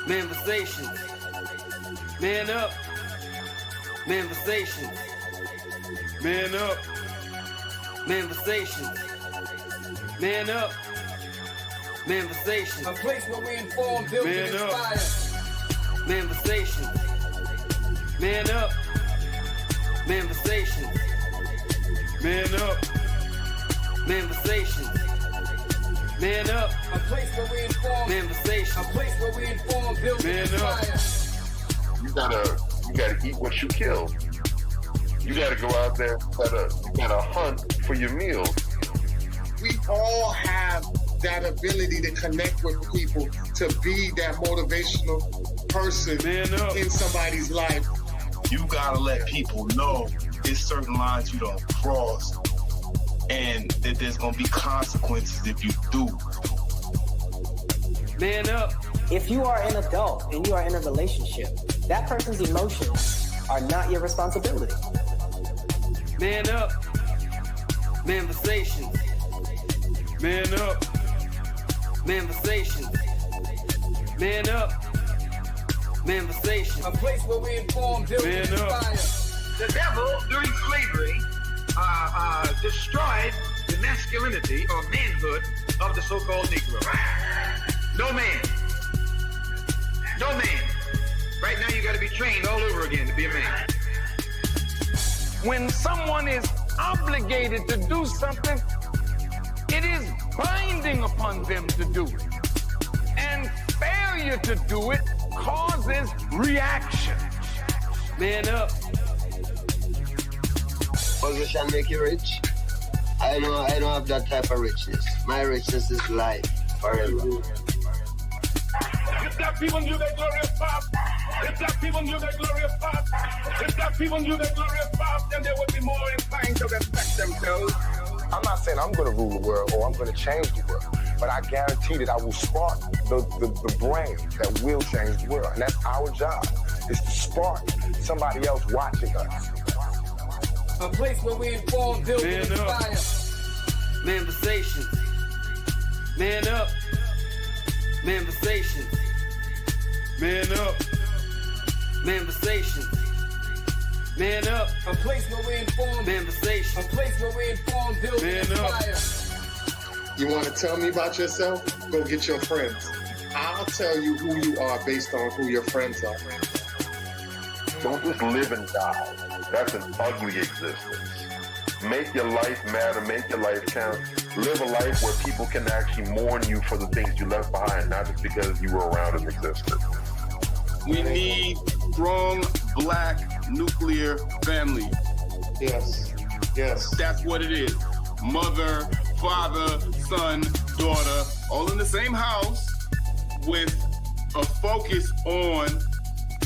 Manifestations. Man up. Manifestations. Man up. Manifestations. Man up. Manifestations. A place where we inform, build, and inspire. Manifestations. Man up. Manifestations. Man up. Manifestations. Man up. A place where we inform. Manifestations. A place where we inform, build, and inspire. You gotta eat what you kill. You gotta go out there. You gotta hunt for your meals. We all have that ability to connect with people, to be that motivational person in somebody's life. You gotta let people know there's certain lines you don't cross, and that there's gonna be consequences if you do. Man up. If you are an adult and you are in a relationship, that person's emotions are not your responsibility. Man up. Manifestations. Man up. Manifestations. Man up. Manifestations. A place where we inform, build, and inspire. The devil, during slavery, destroyed the masculinity or manhood of the so-called Negro. No man. No man. Right now you got to be trained all over again to be a man. When someone is obligated to do something, it is binding upon them to do it. And failure to do it causes reaction. Man up. Position make you rich. I don't have that type of richness. My richness is life forever. If that people knew their glorious past, if that people knew their glorious past, if that people knew their glorious past, then they would be more inclined to respect themselves. I'm not saying I'm going to rule the world or I'm going to change the world, but I guarantee that I will spark the brain that will change the world. And that's our job, is to spark somebody else watching us. A place where we inform, build, and inspire. Manifestations. Man up. Manifestations. Man up. Manifestations. Man up. A place where we inform. Manifestations. A place where we inform, build, and inspire. You want to tell me about yourself? Go get your friends. I'll tell you who you are based on who your friends are. Don't just live and die. That's an ugly existence. Make your life matter. Make your life count. Live a life where people can actually mourn you for the things you left behind, not just because you were around and existed. We need strong black nuclear family. Yes. Yes. That's what it is. Mother, father, son, daughter, all in the same house with a focus on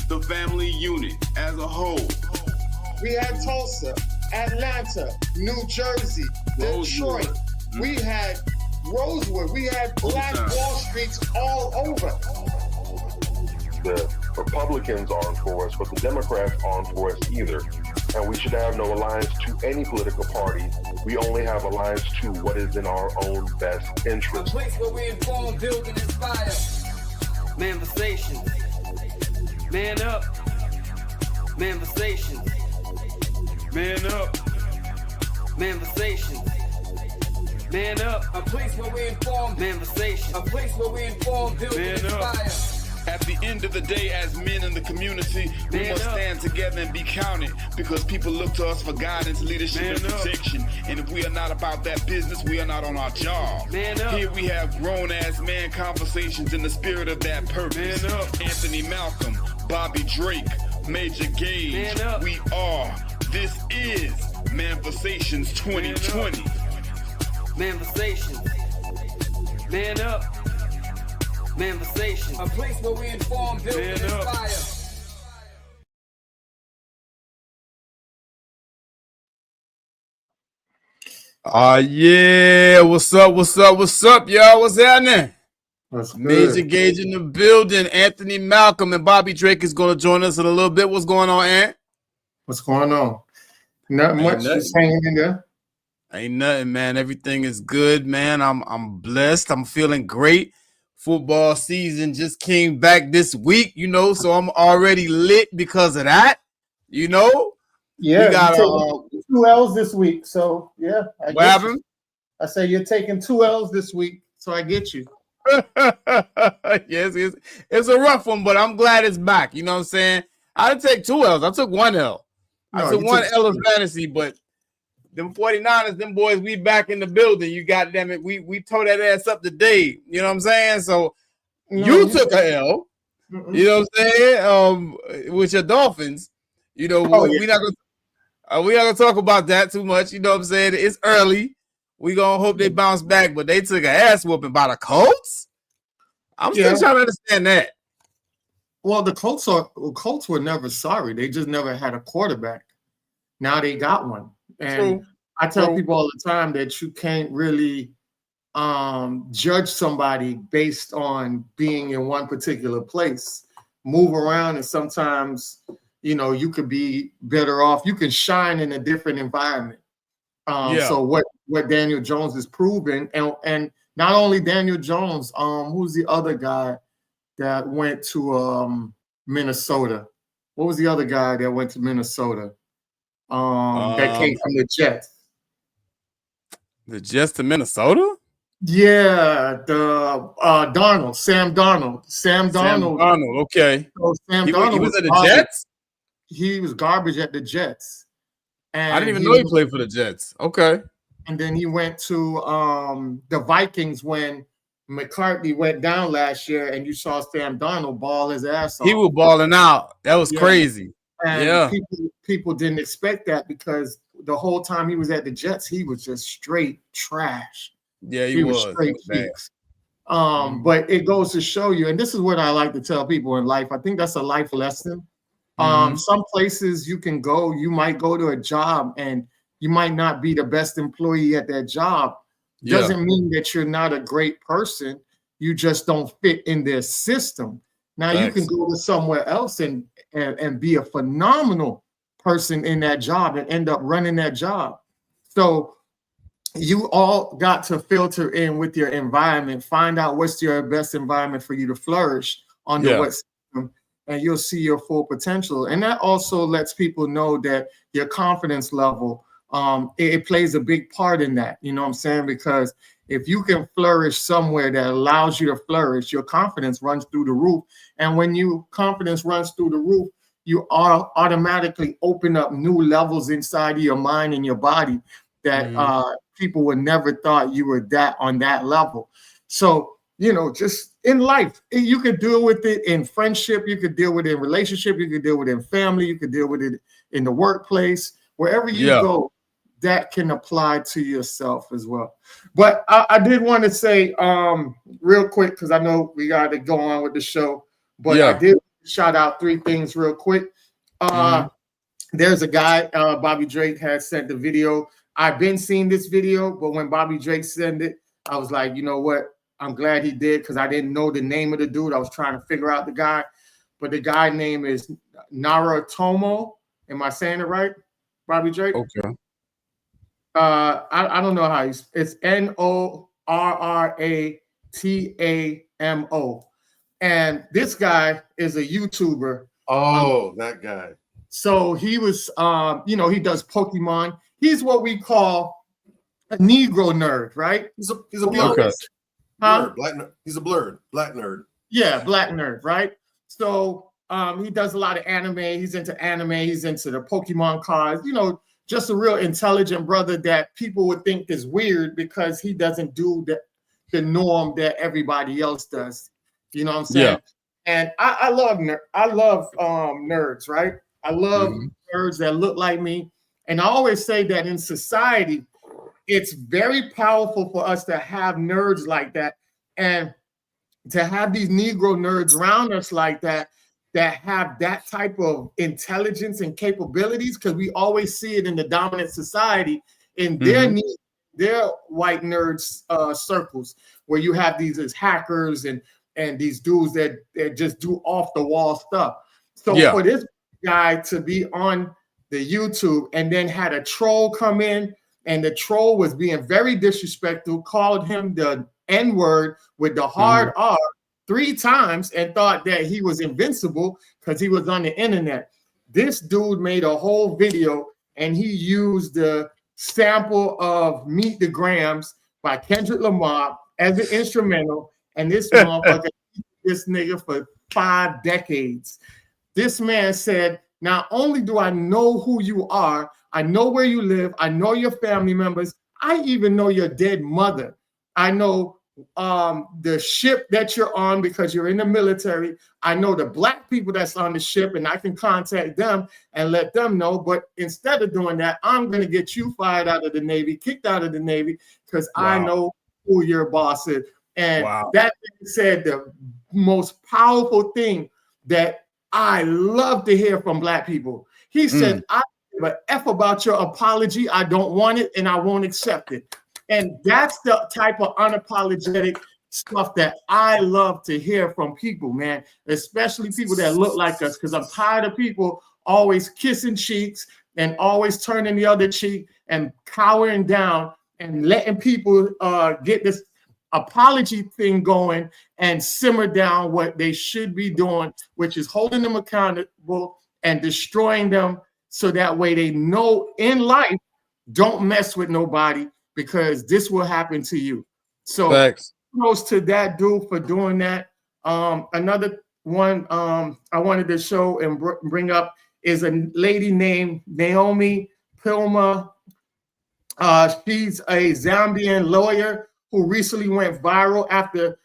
the family unit as a whole. We had Tulsa, Atlanta, New Jersey, Detroit. We had Rosewood. We had Black Wall Streets all over. The Republicans aren't for us, but the Democrats aren't for us either. And we should have no alliance to any political party. We only have alliance to what is in our own best interest. A place where we inform, build, and inspire. Manifestations. Man up. Manifestations. Man up. Manifestations. Man up. A place where we inform. Manifestations. A place where we inform, build, and inspire. At the end of the day, as men in the community, we must stand together and be counted, because people look to us for guidance, leadership, and protection. And if we are not about that business, we are not on our job. Here we have grown-ass man conversations in the spirit of that purpose. Anthony Malcolm, Bobby Drake, Major Gage. We are. This is Manifestations 2020. Manifestations. Man up. Manifestations. A place where we inform, build, and inspire. Yeah, what's up, y'all? What's happening? What's good? Major Gage in the building. Anthony Malcolm and Bobby Drake is going to join us in a little bit. What's going on, Ant? What's going on? Not much. Just hanging in there. Ain't nothing, man. Everything is good, man. I'm blessed. I'm feeling great. Football season just came back this week, you know, so I'm already lit because of that, you know. Yeah, we got you taking 2 L's this week, so yeah. What happened? I say you're taking 2 L's this week, so I get you. Yes, it's a rough one, but I'm glad it's back. You know what I'm saying? I didn't take 2 L's. I took 1 L. I took 1 L of fantasy, but them 49ers, them boys, we back in the building. You goddamn it, we tore that ass up today. You know what I'm saying? So you took a L. You know what I'm saying? With your Dolphins. You know, we're not gonna talk about that too much. You know what I'm saying? It's early. We gonna hope they bounce back, but they took an ass whooping by the Colts. I'm still trying to understand that. Well, the Colts were never sorry. They just never had a quarterback. Now they got one. And I tell people all the time that you can't really judge somebody based on being in one particular place. Move around, and sometimes, you know, you could be better off. You can shine in a different environment. So what Daniel Jones is proving, and not only Daniel Jones, who's the other guy that went to Minnesota? What was the other guy that went to Minnesota? That came from the Jets. The Jets to Minnesota? Yeah, Darnold, Sam Darnold. Sam Darnold, okay. So Sam Darnold he was at the garbage. Jets? He was garbage at the Jets. And I didn't even know he played for the Jets. Okay. And then he went to the Vikings when McCarthy went down last year, and you saw Sam Darnold ball his ass off. He was balling out. That was crazy. And people didn't expect that, because the whole time he was at the Jets, he was just straight trash. Yeah, he was straight fix. But it goes to show you, and this is what I like to tell people in life. I think that's a life lesson. Some places you can go, you might go to a job and you might not be the best employee at that job. Doesn't mean that you're not a great person. You just don't fit in their system. Now you can go to somewhere else and be a phenomenal person in that job and end up running that job. So you all got to filter in with your environment, find out what's your best environment for you to flourish under what system, and you'll see your full potential. And that also lets people know that your confidence level, it plays a big part in that. You know what I'm saying? Because if you can flourish somewhere that allows you to flourish, your confidence runs through the roof. And when your confidence runs through the roof, you automatically open up new levels inside of your mind and your body that people would never thought you were on that level. So, you know, just in life, you could deal with it in friendship, you could deal with it in relationship, you could deal with it in family, you could deal with it in the workplace, wherever you go, that can apply to yourself as well. But I did want to say real quick, because I know we got to go on with the show, but I did shout out 3 things real quick. There's a guy, Bobby Drake has sent the video. I've been seeing this video, but when Bobby Drake sent it, I was like, you know what? I'm glad he did, because I didn't know the name of the dude. I was trying to figure out the guy, but the guy name is Naratomo. Am I saying it right, Bobby Drake? Okay. I don't know how it's Norratamo. And this guy is a YouTuber. Oh, that guy. So he was, you know, he does Pokemon. He's what we call a Negro nerd, right? He's a blurred. Okay. He's a blurred black nerd. Yeah, black nerd, right? So he does a lot of anime. He's into anime. He's into the Pokemon cards. You know, just a real intelligent brother that people would think is weird because he doesn't do the norm that everybody else does. You know what I'm saying? Yeah. And I love nerds, right? I love nerds that look like me. And I always say that in society, it's very powerful for us to have nerds like that, and to have these Negro nerds around us like that have that type of intelligence and capabilities, because we always see it in the dominant society in their white nerds circles, where you have these as hackers and these dudes that just do off the wall stuff. So for this guy to be on the YouTube and then had a troll come in, and the troll was being very disrespectful, called him the N-word with the hard R, 3 times and thought that he was invincible because he was on the internet. This dude made a whole video and he used the sample of Meet the Grams by Kendrick Lamar as an instrumental, and this motherfucker, this nigga for 5 decades. This man said, not only do I know who you are, I know where you live, I know your family members, I even know your dead mother. I know the ship that you're on because you're in the military. I know the black people that's on the ship and I can contact them and let them know. But instead of doing that, I'm going to get you fired out of the Navy, kicked out of the Navy because I know who your boss is. And that said the most powerful thing that I love to hear from black people. He said, I don't give a F about your apology. I don't want it and I won't accept it. And that's the type of unapologetic stuff that I love to hear from people, man, especially people that look like us, because I'm tired of people always kissing cheeks and always turning the other cheek and cowering down and letting people get this apology thing going and simmer down what they should be doing, which is holding them accountable and destroying them so that way they know in life, don't mess with nobody, because this will happen to you. So kudos to that dude for doing that. Another one I wanted to show and bring up is a lady named Naomi Pilma. She's a Zambian lawyer who recently went viral after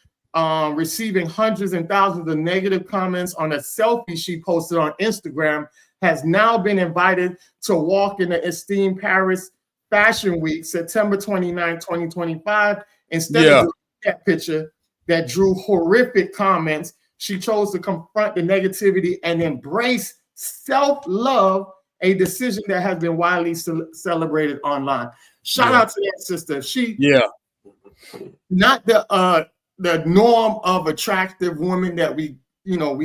receiving hundreds and thousands of negative comments on a selfie she posted on Instagram, has now been invited to walk in the esteemed Paris Fashion Week, September 29, 2025. Instead of doing that picture that drew horrific comments, she chose to confront the negativity and embrace self-love, a decision that has been widely celebrated online. Shout out to that sister. She not the norm of attractive woman that we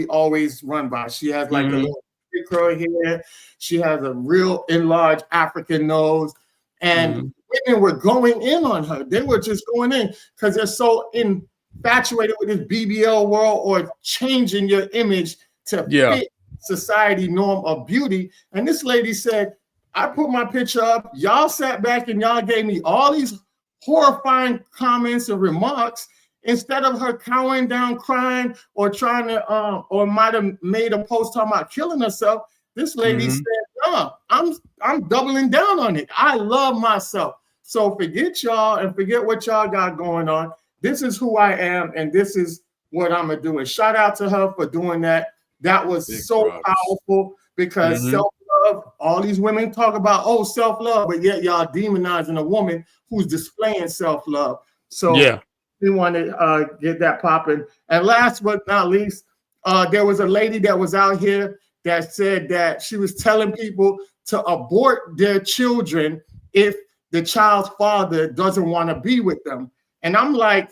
always run by. She has like a little curl here. She has a real enlarged African nose. And women were going in on her. They were just going in because they're so infatuated with this BBL world or changing your image to fit society norm of beauty. And this lady said, I put my picture up. Y'all sat back and y'all gave me all these horrifying comments and remarks. Instead of her cowering down, crying, or trying to, or might have made a post talking about killing herself, this lady said, no, I'm doubling down on it. I love myself. So forget y'all and forget what y'all got going on. This is who I am, and this is what I'm gonna do. And shout out to her for doing that. That was powerful because self-love, all these women talk about, self-love, but yet y'all demonizing a woman who's displaying self-love. So we want to get that popping. And last but not least, there was a lady that was out here that said that she was telling people to abort their children if the child's father doesn't want to be with them. And I'm like,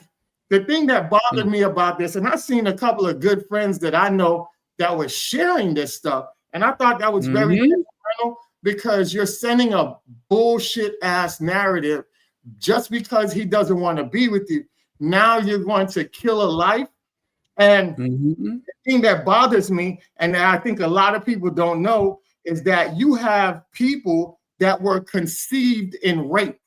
the thing that bothered me about this, and I've seen a couple of good friends that I know that were sharing this stuff, and I thought that was very detrimental because you're sending a bullshit ass narrative just because he doesn't want to be with you. Now you're going to kill a life. And the thing that bothers me, and that I think a lot of people don't know, is that you have people that were conceived in rape.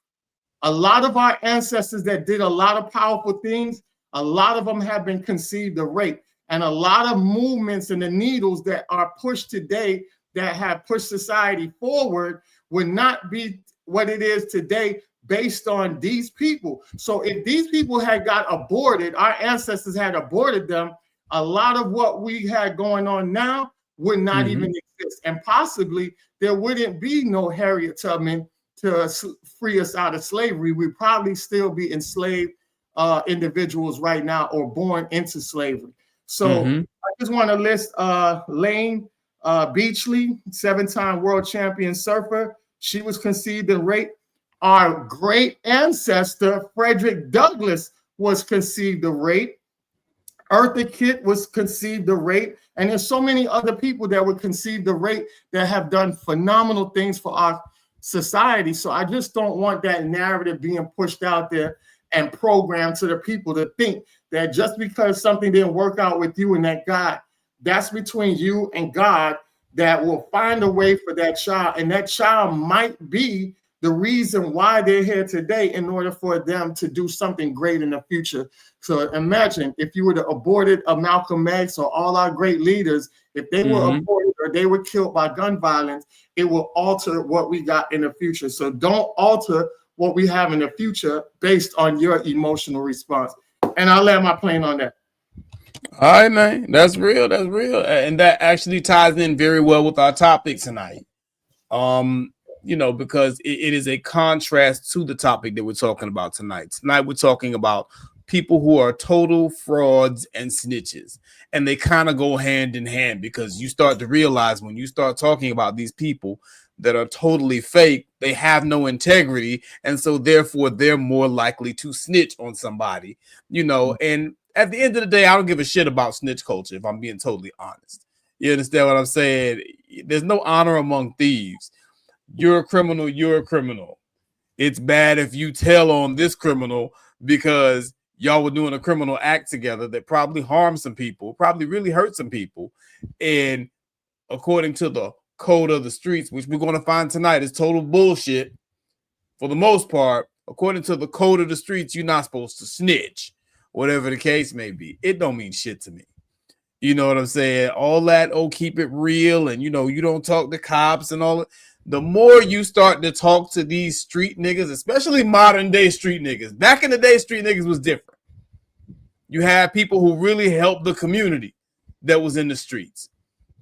A lot of our ancestors that did a lot of powerful things, a lot of them have been conceived of rape. And a lot of movements and the needles that are pushed today that have pushed society forward would not be what it is today based on these people. So if these people had got aborted, our ancestors had aborted them, a lot of what we had going on now would not even exist. And possibly there wouldn't be no Harriet Tubman to free us out of slavery. We'd probably still be enslaved individuals right now or born into slavery. So I just want to list Lane Beachley, 7-time world champion surfer. She was conceived in rape. Our great ancestor, Frederick Douglass, was conceived of rape. Eartha Kitt was conceived of rape. And there's so many other people that were conceived of rape that have done phenomenal things for our society. So I just don't want that narrative being pushed out there and programmed to the people to think that just because something didn't work out with you and that God, that's between you and God, that will find a way for that child. And that child might be the reason why they're here today in order for them to do something great in the future. So imagine if you would have aborted a Malcolm X or all our great leaders, if they were aborted or they were killed by gun violence, it will alter what we got in the future. So don't alter what we have in the future based on your emotional response. And I'll land my plane on that. All right, man. That's real. That's real. And that actually ties in very well with our topic tonight. Because it is a contrast to the topic that we're talking about tonight. Tonight, we're talking about people who are total frauds and snitches. And they kind of go hand in hand, because you start to realize when you start talking about these people that are totally fake, they have no integrity. And so therefore, they're more likely to snitch on somebody, and at the end of the day, I don't give a shit about snitch culture, if I'm being totally honest. You understand what I'm saying? There's no honor among thieves. You're a criminal. You're a criminal. It's bad if you tell on this criminal because y'all were doing a criminal act together that probably harmed some people, probably really hurt some people. And according to the code of the streets, which we're going to find tonight is total bullshit for the most part, according to the code of the streets, you're not supposed to snitch, whatever the case may be. It don't mean shit to me. You know what I'm saying? All that, keep it real, and you don't talk to cops and all that. The more you start to talk to these street niggas, especially modern day street niggas, back in the day, street niggas was different. You had people who really helped the community that was in the streets.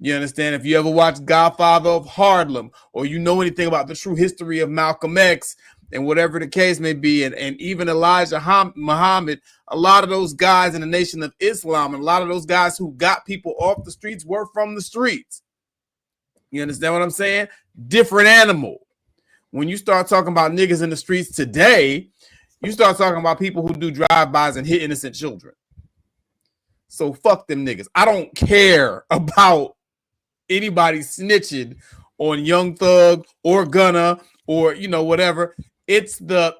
You understand? If you ever watched Godfather of Harlem, or you know anything about the true history of Malcolm X and whatever the case may be, and even Elijah Muhammad, a lot of those guys in the Nation of Islam, and a lot of those guys who got people off the streets were from the streets. You understand what I'm saying? Different animal. When you start talking about niggas in the streets today, you start talking about people who do drive-bys and hit innocent children. So fuck them niggas. I don't care about anybody snitching on Young Thug or Gunna or whatever. It's the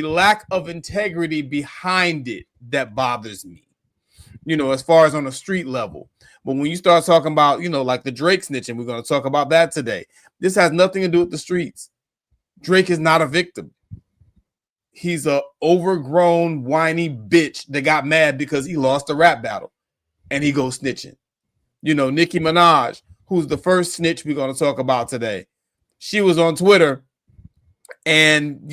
lack of integrity behind it that bothers me. As far as on a street level. But when you start talking about, like the Drake snitching, we're going to talk about that today. This has nothing to do with the streets. Drake is not a victim. He's a overgrown, whiny bitch that got mad because he lost a rap battle, and he goes snitching. Nicki Minaj, who's the first snitch we're going to talk about today. She was on Twitter, and,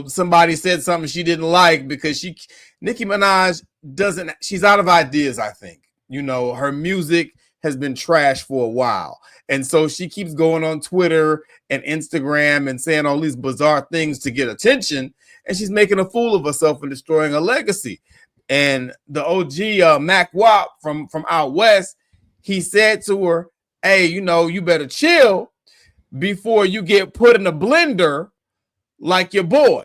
somebody said something she didn't like because Nicki Minaj she's out of ideas, I think. Her music has been trashed for a while. And so she keeps going on Twitter and Instagram and saying all these bizarre things to get attention. And she's making a fool of herself and destroying her legacy. And the OG, Mac Wop from out west, he said to her, hey, you better chill before you get put in a blender like your boy.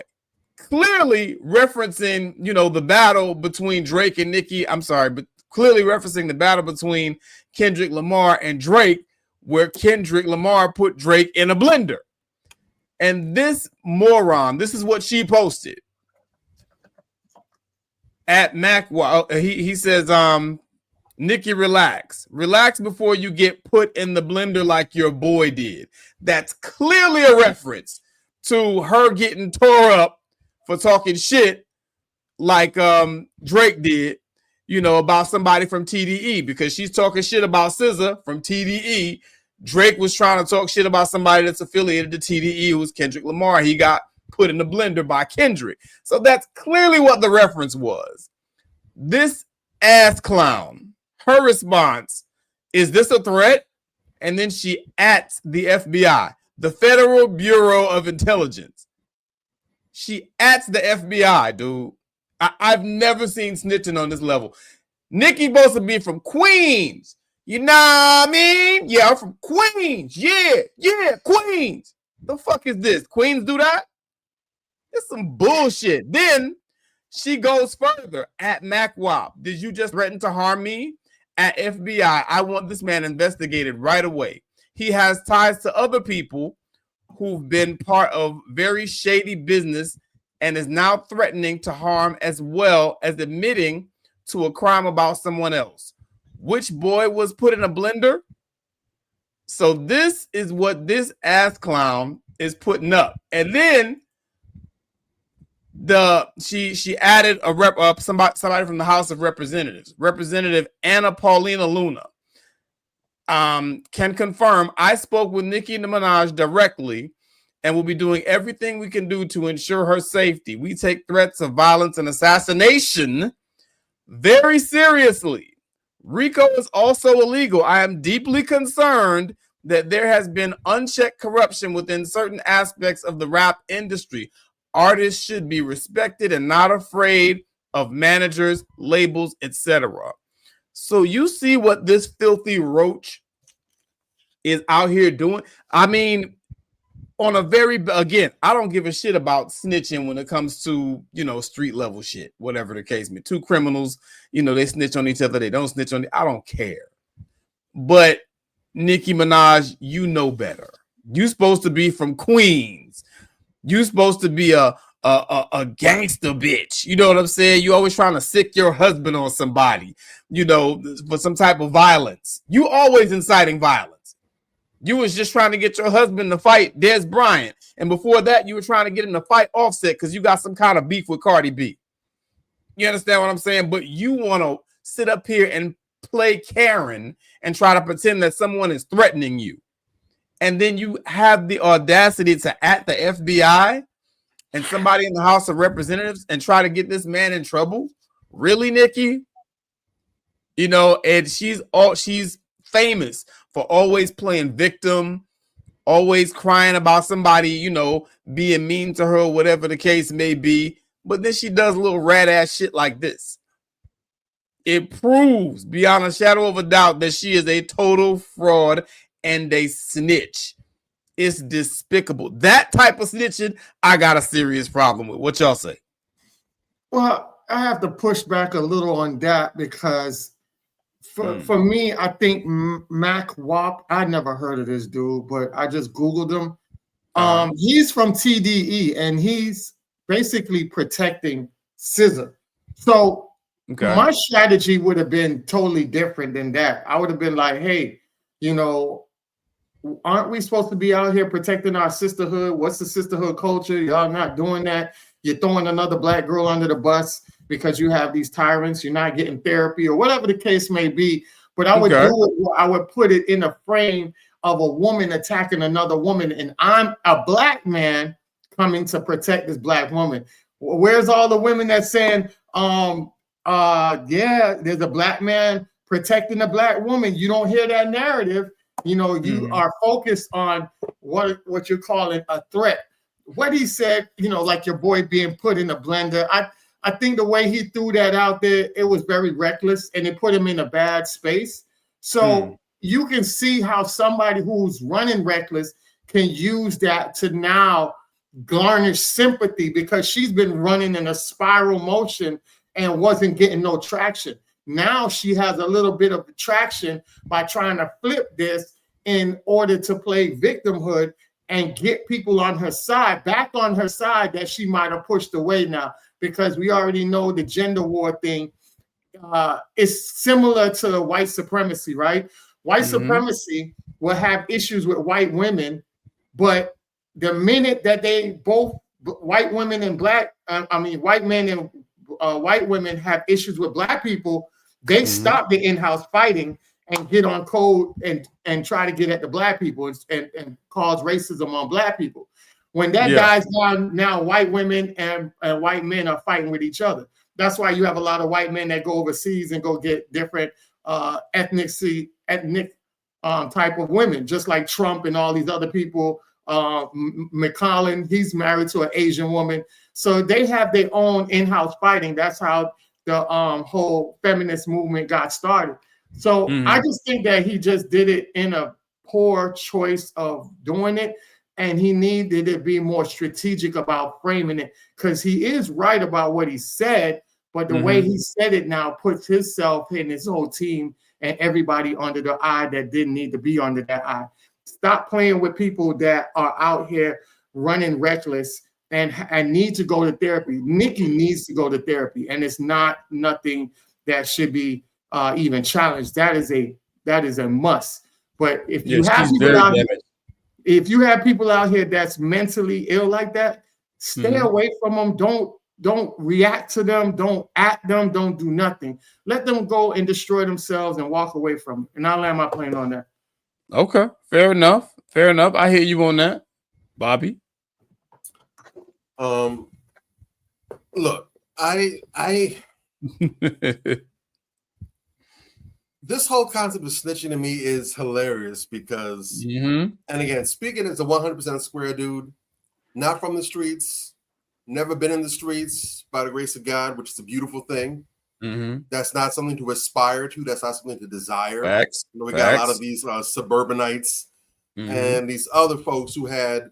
Clearly referencing, the battle between Drake and Nicki. I'm sorry, but clearly referencing the battle between Kendrick Lamar and Drake, where Kendrick Lamar put Drake in a blender. And this moron, this is what she posted at Mac. He says, Nicki, relax before you get put in the blender like your boy did. That's clearly a reference to her getting tore up for talking shit like Drake did, about somebody from TDE, because she's talking shit about SZA from TDE. Drake was trying to talk shit about somebody that's affiliated to TDE, who was Kendrick Lamar. He got put in the blender by Kendrick. So that's clearly what the reference was. This ass clown, her response is, this a threat? And then she ats the FBI, the Federal Bureau of Intelligence. She ats the FBI, dude. I've never seen snitching on this level. Nicki supposed to be from Queens. You know what I mean? Yeah, I'm from Queens. Yeah, Queens. The fuck is this? Queens do that? It's some bullshit. Then she goes further at MacWop. Did you just threaten to harm me? At FBI, I want this man investigated right away. He has ties to other people who've been part of very shady business and is now threatening to harm, as well as admitting to a crime about someone else. Which boy was put in a blender? So this is what this ass clown is putting up. And then she added a rep up somebody from the House of Representatives, Representative Anna Paulina Luna. Can confirm I spoke with Nicki Minaj directly and will be doing everything we can do to ensure her safety. We take threats of violence and assassination very seriously. RICO is also illegal. I am deeply concerned that there has been unchecked corruption within certain aspects of the rap industry. Artists should be respected and not afraid of managers, labels, etc. So you see what this filthy roach is out here doing? I mean, on a again, I don't give a shit about snitching when it comes to, street level shit, whatever the case may be. Two criminals, they snitch on each other. They don't snitch on I don't care. But Nicki Minaj, you know better. You supposed to be from Queens. You supposed to be a gangster bitch. You know what I'm saying? You always trying to sick your husband on somebody, for some type of violence. You always inciting violence. You was just trying to get your husband to fight Des Bryant. And before that, you were trying to get him to fight Offset because you got some kind of beef with Cardi B. You understand what I'm saying? But you want to sit up here and play Karen and try to pretend that someone is threatening you. And then you have the audacity to at the FBI and somebody in the House of Representatives and try to get this man in trouble. Really, Nikki? And she's famous for always playing victim, always crying about somebody, being mean to her, whatever the case may be. But then she does little rat ass shit like this. It proves beyond a shadow of a doubt that she is a total fraud and a snitch. It's despicable. That type of snitching, I got a serious problem with. What y'all say? Well, I have to push back a little on that because for me, I think Mac Wap, I never heard of this dude, but I just Googled him. He's from TDE and he's basically protecting SZA. So my strategy would have been totally different than that. I would have been like, hey, aren't we supposed to be out here protecting our sisterhood? What's the sisterhood culture? Y'all not doing that. You're throwing another black girl under the bus because you have these tyrants. You're not getting therapy or whatever the case may be. But I would do it. I would put it in a frame of a woman attacking another woman, and I'm a black man coming to protect this black woman. Where's all the women that's saying, there's a black man protecting a black woman? You don't hear that narrative. You are focused on what you're calling a threat. What he said, like your boy being put in a blender. I think the way he threw that out there, it was very reckless and it put him in a bad space. So you can see how somebody who's running reckless can use that to now garnish sympathy because she's been running in a spiral motion and wasn't getting no traction. Now she has a little bit of traction by trying to flip this in order to play victimhood and get people on her side, back on her side that she might have pushed away now, because we already know the gender war thing is similar to white supremacy, right? White supremacy will have issues with white women, but the minute that they both, white women and white men and white women have issues with black people, they stop the in-house fighting and get on code and try to get at the black people and cause racism on black people. When that dies down, now white women and white men are fighting with each other. That's why you have a lot of white men that go overseas and go get different ethnic type of women, just like Trump and all these other people. McCollin, he's married to an Asian woman. So they have their own in-house fighting. That's how the whole feminist movement got started. So I just think that he just did it in a poor choice of doing it. And he needed to be more strategic about framing it, because he is right about what he said, but the way he said it now puts himself and his whole team and everybody under the eye that didn't need to be under that eye. Stop playing with people that are out here running reckless and need to go to therapy. Nicki needs to go to therapy, and it's not nothing that should be even challenged. That is a must. But if you have people out here, if you have people out here that's mentally ill like that, stay away from them. Don't react to them. Don't at them. Don't do nothing. Let them go and destroy themselves and walk away from it. And I'll land my plane on that. Okay, fair enough. Fair enough. I hear you on that, Bobby. Look, I this whole concept of snitching to me is hilarious because, and again, speaking as a 100% square dude, not from the streets, never been in the streets by the grace of God, which is a beautiful thing. That's not something to aspire to. That's not something to desire. Facts. You know, we got a lot of these suburbanites and these other folks who had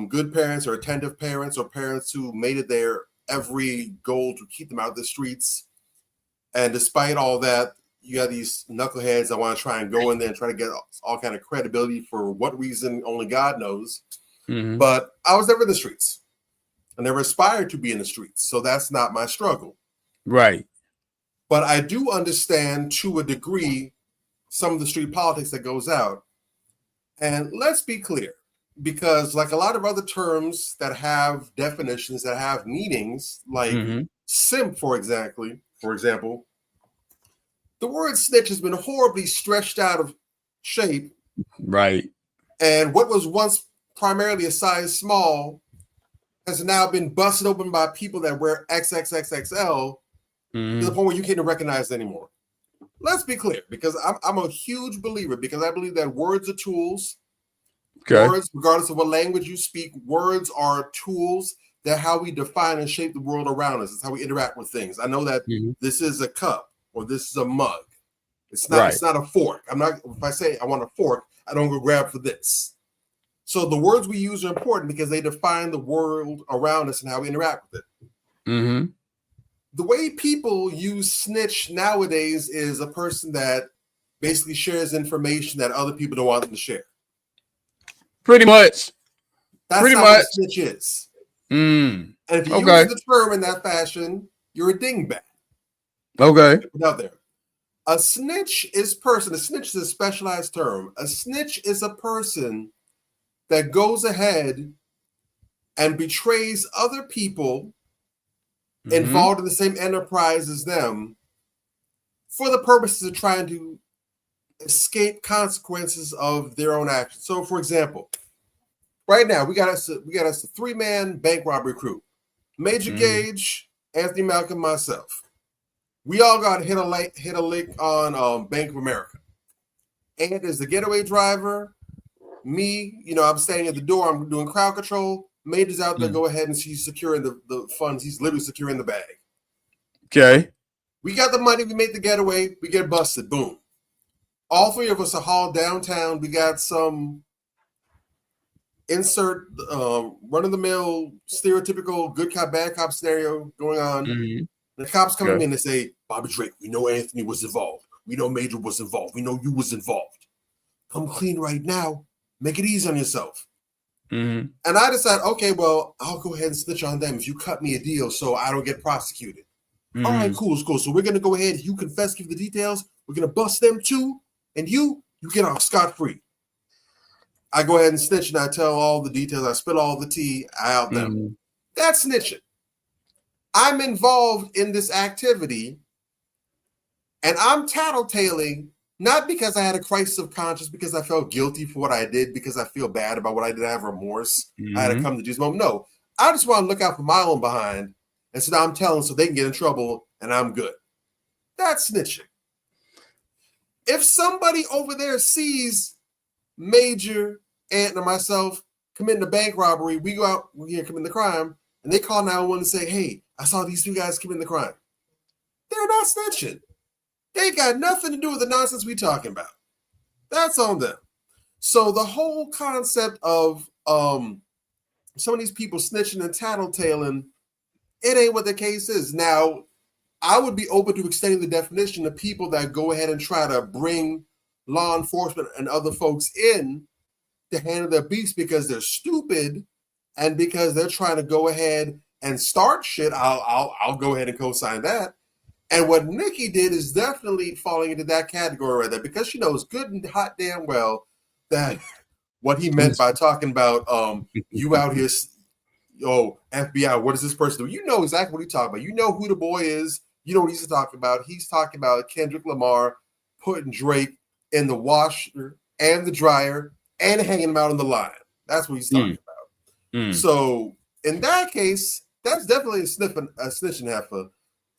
good parents or attentive parents or parents who made it their every goal to keep them out of the streets. And despite all that, you have these knuckleheads that want to try and go in there and try to get all kind of credibility for what reason only God knows. But I was never in the streets. I never aspired to be in the streets. So that's not my struggle. Right. But I do understand to a degree some of the street politics that goes out. And let's be clear, because like a lot of other terms that have definitions, that have meanings, like simp, for example, the word snitch has been horribly stretched out of shape. Right. And what was once primarily a size small has now been busted open by people that wear XXXXL to the point where you can't recognize it anymore. Let's be clear, because I'm a huge believer, because I believe that words are tools. Words, regardless of what language you speak, words are tools that how we define and shape the world around us. It's how we interact with things. I know that this is a cup or this is a mug. It's not. It's not a fork. I'm not. If I say I want a fork, I don't go grab for this. So the words we use are important because they define the world around us and how we interact with it. The way people use snitch nowadays is a person that basically shares information that other people don't want them to share. Pretty much. That's not what a snitch is. And if you use the term in that fashion, you're a dingbat. Okay. Out there. A snitch is person. A snitch is a specialized term. A snitch is a person that goes ahead and betrays other people involved in the same enterprise as them for the purposes of trying to escape consequences of their own actions. So, for example, right now we got us a 3-man bank robbery crew: Major Gage, Anthony Malcolm, myself. We all got hit a lick on Bank of America. Ant is the getaway driver. Me, I'm standing at the door. I'm doing crowd control. Major's out there. Go ahead and she's securing the funds. He's literally securing the bag. Okay. We got the money. We make the getaway. We get busted. Boom. All three of us are hauled downtown. We got some run-of-the-mill, stereotypical good cop, bad cop scenario going on. The cops come to me and they say, Bobby Drake, we know Anthony was involved. We know Major was involved. We know you was involved. Come clean right now. Make it easy on yourself. And I decide, okay, well, I'll go ahead and snitch on them if you cut me a deal so I don't get prosecuted. All right, cool. So we're going to go ahead. You confess, give the details. We're going to bust them too. And you get off scot-free. I go ahead and snitch and I tell all the details. I spill all the tea. I out them. That's snitching. I'm involved in this activity and I'm tattletaling, not because I had a crisis of conscience, because I felt guilty for what I did, because I feel bad about what I did. I have remorse. I had to come to this moment. No, I just want to look out for my own behind. And so now I'm telling so they can get in trouble and I'm good. That's snitching. If somebody over there sees Major, Ant, and myself committing a bank robbery, we go out, we're here committing the crime, and they call 911 and say, hey, I saw these 2 guys committing the crime. They're not snitching. They got nothing to do with the nonsense we're talking about. That's on them. So the whole concept of some of these people snitching and tattletaling, it ain't what the case is. Now, I would be open to extending the definition of people that go ahead and try to bring law enforcement and other folks in to handle their beefs because they're stupid and because they're trying to go ahead and start shit. I'll go ahead and co-sign that. And what Nikki did is definitely falling into that category right there, because she knows good and hot damn well that what he meant by talking about you out here, FBI, what does this person do? You know exactly what he's talking about. You know who the boy is. You know what he's talking about. He's talking about Kendrick Lamar putting Drake in the washer and the dryer and hanging him out on the line. That's what he's talking about. So in that case, that's definitely a snitching heifer.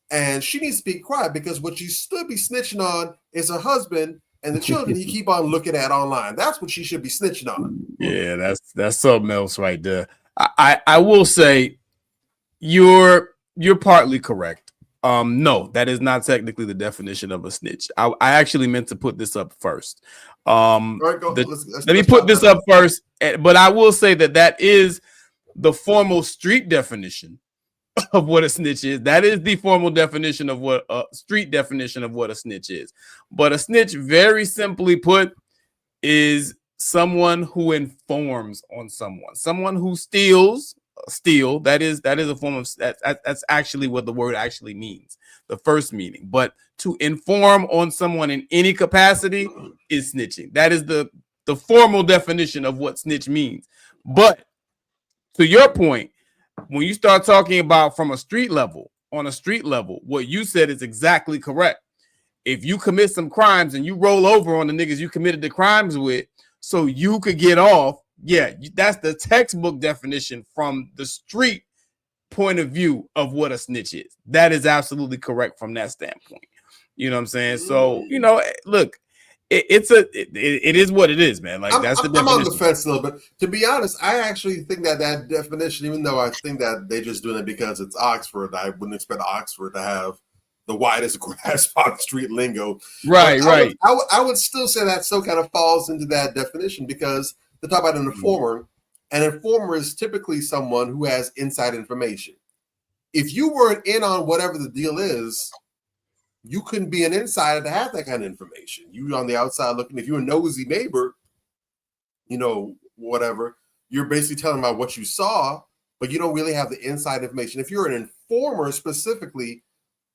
And she needs to be quiet, because what you should be snitching on is her husband and the children you keep on looking at online. That's what she should be snitching on. Yeah, that's something else right there. I will say you're partly correct. No, that is not technically the definition of a snitch. I actually meant to put this up first. Let me put this up first, but I will say that is the formal street definition of what a snitch is. That is the formal definition of what a street definition of what a snitch is. But a snitch, very simply put, is someone who informs on someone who steals. That is a form of that's actually what the word actually means, the first meaning. But to inform on someone in any capacity is snitching. That is the formal definition of what snitch means. But to your point, when you start talking about from a street level, what you said is exactly correct. If you commit some crimes and you roll over on the niggas you committed the crimes with so you could get off, yeah, that's the textbook definition from the street point of view of what a snitch is. That is absolutely correct from that standpoint. You know what I'm saying? So, look, it is what it is, man. Like, that's the definition. I'm on the fence a little bit. To be honest, I actually think that definition, even though I think that they're just doing it because it's Oxford, I wouldn't expect Oxford to have the widest grasp on street lingo. Right. I would still say that still kind of falls into that definition, because they talk about an informer. An informer is typically someone who has inside information. If you weren't in on whatever the deal is, you couldn't be an insider to have that kind of information. You on the outside looking, if you're a nosy neighbor, whatever, you're basically telling about what you saw, but you don't really have the inside information. If you're an informer specifically,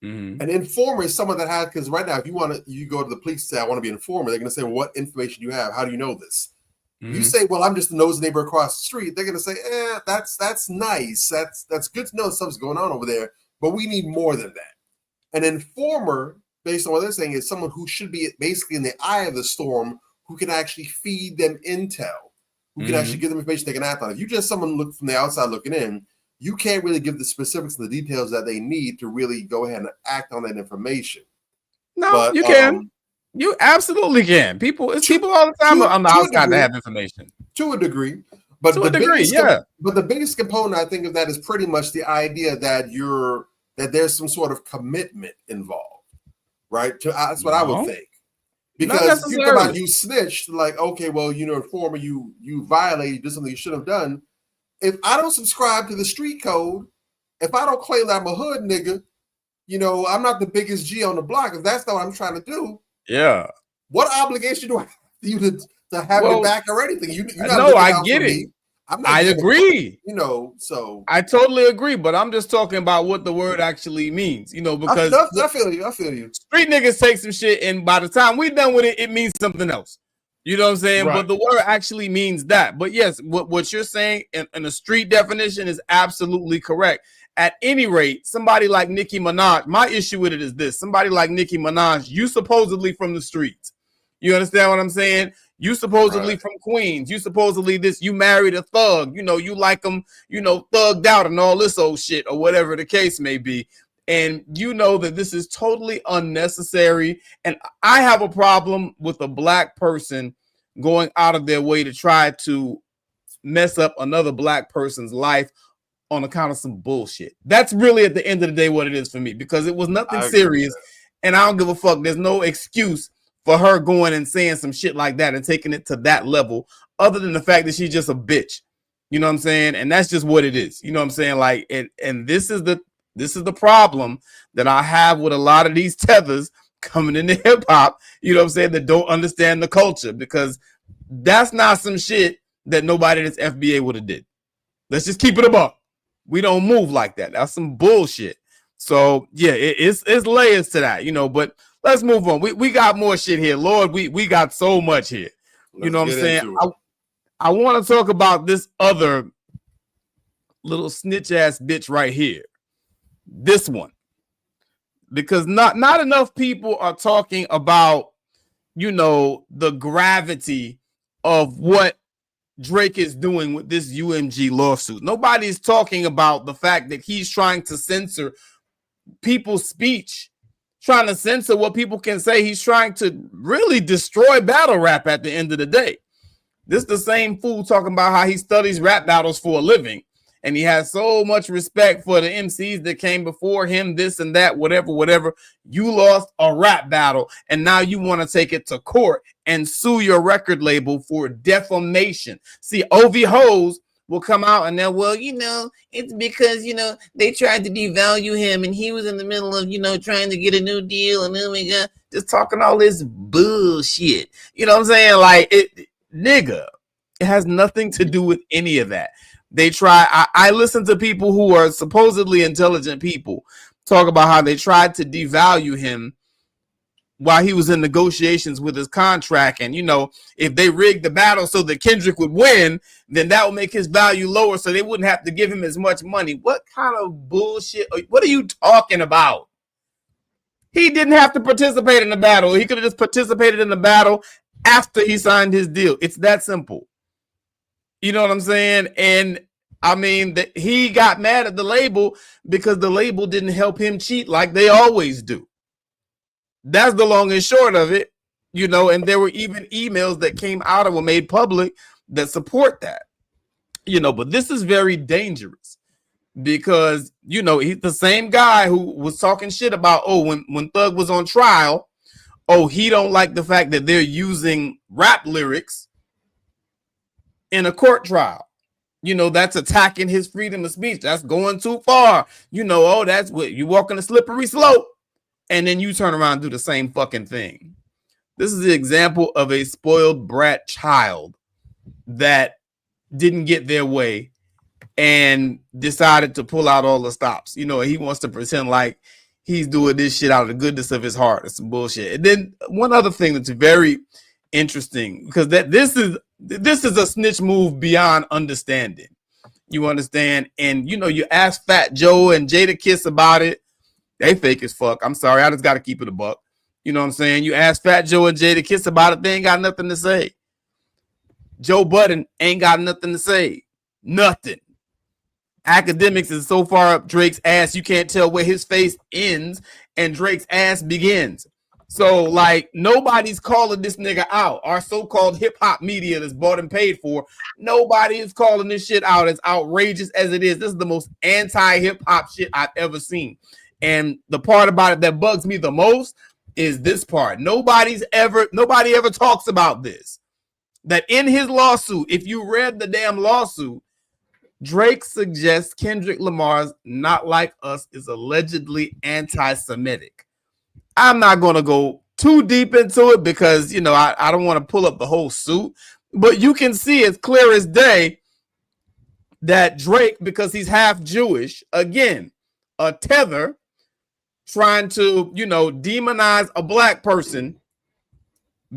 an informer is someone that has, because right now, if you go to the police and say, I want to be an informer, they're going to say, well, what information do you have? How do you know this? You say, well, I'm just a nosy neighbor across the street. They're going to say, that's nice. That's good to know something's going on over there, but we need more than that. An informer, based on what they're saying, is someone who should be basically in the eye of the storm, who can actually feed them intel, who can actually give them information they can act on. If you just someone look from the outside looking in, you can't really give the specifics and the details that they need to really go ahead and act on that information. No, but you can. You absolutely can. People all the time on the outside that have information. To a degree. But the biggest component, I think, of that is pretty much the idea that there's some sort of commitment involved, right? That's what I would think. Because you come out, you snitched, like, okay, well, informer, you violated, you did something you shouldn't have done. If I don't subscribe to the street code, if I don't claim that I'm a hood nigga, I'm not the biggest G on the block. If that's not what I'm trying to do, what obligation do I have you to have your back or anything? I get it. I agree. So I totally agree, but I'm just talking about what the word actually means, because I feel you. Street niggas take some shit, and by the time we're done with it, it means something else. You know what I'm saying? Right. But the word actually means that. But yes, what you're saying in the street definition is absolutely correct. At any rate, somebody like Nicki Minaj, my issue with it is this: somebody like Nicki Minaj, you supposedly from the streets. You understand what I'm saying? You supposedly from Queens. You supposedly you married a thug. You like them, thugged out and all this old shit or whatever the case may be. And you know that this is totally unnecessary. And I have a problem with a black person going out of their way to try to mess up another black person's life on account of some bullshit. That's really at the end of the day what it is for me, because it was nothing serious. And I don't give a fuck. There's no excuse for her going and saying some shit like that and taking it to that level, other than the fact that she's just a bitch. You know what I'm saying? And that's just what it is. You know what I'm saying? Like, and this is the problem that I have with a lot of these tethers coming into hip hop, you know what I'm saying, that don't understand the culture, because that's not some shit that nobody that's FBA would have did. Let's just keep it above. We don't move like that. That's some bullshit. So yeah, it's layers to that, you know. But let's move on. We got more shit here, Lord. We got so much here. You know what I'm saying? I want to talk about this other little snitch ass bitch right here. This one, because not enough people are talking about, you know, the gravity of what Drake is doing with this UMG lawsuit. Nobody's talking about the fact that he's trying to censor people's speech, trying to censor what people can say. He's trying to really destroy battle rap at the end of the day. This is the same fool talking about how he studies rap battles for a living, and he has so much respect for the MCs that came before him, this and that, whatever. You lost a rap battle, and now you want to take it to court and sue your record label for defamation. See, OV hoes will come out and they'll, well, you know, it's because, you know, they tried to devalue him and he was in the middle of, you know, trying to get a new deal, and oh my God, just talking all this bullshit. You know what I'm saying? Like, nigga, it has nothing to do with any of that. They try. I listen to people who are supposedly intelligent people talk about how they tried to devalue him while he was in negotiations with his contract. And, you know, if they rigged the battle so that Kendrick would win, then that would make his value lower so they wouldn't have to give him as much money. What kind of bullshit? What are you talking about? He didn't have to participate in the battle. He could have just participated in the battle after he signed his deal. It's that simple. You know what I'm saying? And I mean, that he got mad at the label because the label didn't help him cheat like they always do. That's the long and short of it, you know. And there were even emails that came out and were made public that support that, you know. But this is very dangerous because, you know, he's the same guy who was talking shit about, oh, when Thug was on trial, oh, he don't like the fact that they're using rap lyrics in a court trial. You know, that's attacking his freedom of speech. That's going too far. You know, oh, that's what you walk on a slippery slope. And then you turn around and do the same fucking thing. This is the example of a spoiled brat child that didn't get their way and decided to pull out all the stops. You know, he wants to pretend like he's doing this shit out of the goodness of his heart. It's some bullshit. And then one other thing that's very interesting, because this is a snitch move beyond understanding. You understand? And, you know, you ask Fat Joe and Jada Kiss about it. They fake as fuck. I'm sorry. I just got to keep it a buck. You know what I'm saying? You ask Fat Joe and Jada Kiss about it. They ain't got nothing to say. Joe Budden ain't got nothing to say. Nothing. Academics is so far up Drake's ass, you can't tell where his face ends and Drake's ass begins. So, like, nobody's calling this nigga out. Our so-called hip-hop media that's bought and paid for, nobody is calling this shit out as outrageous as it is. This is the most anti-hip-hop shit I've ever seen. And the part about it that bugs me the most is this part. Nobody ever talks about this. That in his lawsuit, if you read the damn lawsuit, Drake suggests Kendrick Lamar's Not Like Us is allegedly anti-Semitic. I'm not going to go too deep into it because, you know, I don't want to pull up the whole suit, but you can see it's clear as day that Drake, because he's half Jewish, again, a tether, trying to, you know, demonize a black person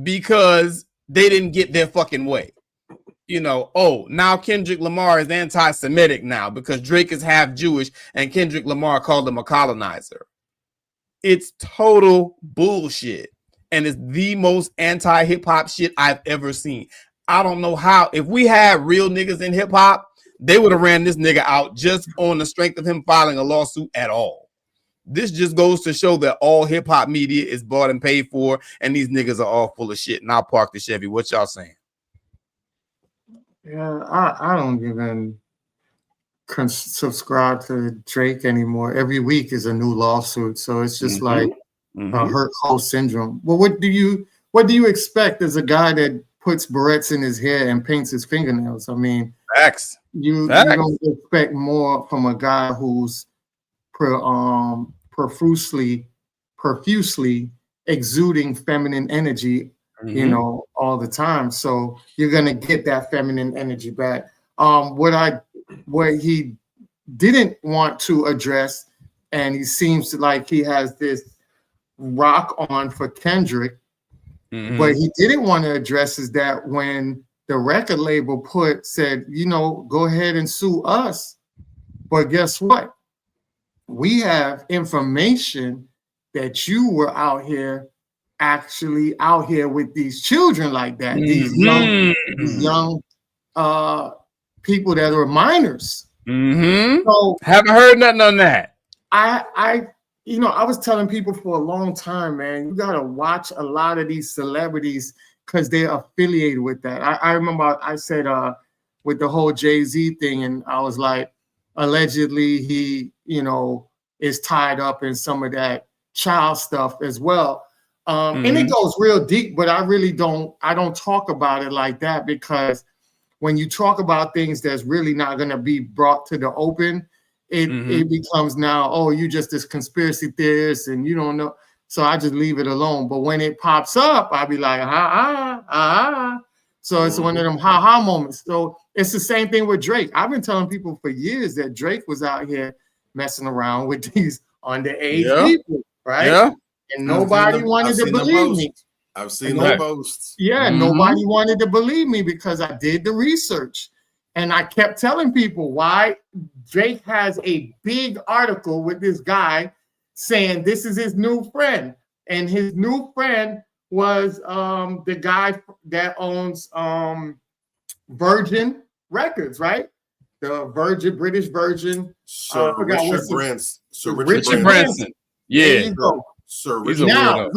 because they didn't get their fucking way. You know, oh, now Kendrick Lamar is anti-Semitic now because Drake is half Jewish and Kendrick Lamar called him a colonizer. It's total bullshit. And it's the most anti-hip-hop shit I've ever seen. I don't know how. If we had real niggas in hip-hop, they would have ran this nigga out just on the strength of him filing a lawsuit at all. This just goes to show that all hip-hop media is bought and paid for, and these niggas are all full of shit. And I'll park the Chevy. What y'all saying? Yeah, I don't even subscribe to Drake anymore. Every week is a new lawsuit, so it's just like hurt hole syndrome. Well, what do you expect as a guy that puts barrettes in his hair and paints his fingernails? I mean, facts. You don't expect more from a guy who's profusely exuding feminine energy, you know, all the time. So you're gonna get that feminine energy back. What he didn't want to address and he seems like he has this rock on for Kendrick. But he didn't want to address is that when the record label said, you know, go ahead and sue us. But guess what? We have information that you were actually out here with these children like that, these young people that are minors. So haven't heard nothing on that. I was telling people for a long time, man, you gotta watch a lot of these celebrities because they're affiliated with that. I remember I said with the whole Jay-Z thing, and I was like, allegedly he, is tied up in some of that child stuff as well. And it goes real deep, but I don't talk about it like that, because when you talk about things that's really not going to be brought to the open, it becomes now, oh, you just this conspiracy theorist and you don't know. So I just leave it alone. But when it pops up, I'll be like, So it's one of them ha-ha moments. So it's the same thing with Drake. I've been telling people for years that Drake was out here messing around with these underage people, right? Yeah. And nobody wanted to believe me. I've seen the posts. Yeah, nobody wanted to believe me because I did the research. And I kept telling people why Drake has a big article with this guy saying this is his new friend. And his new friend was the guy that owns Virgin Records, right? The British Virgin. Sir Richard Branson. Sir Richard Branson. Yeah. There you go. Sir Richard Now,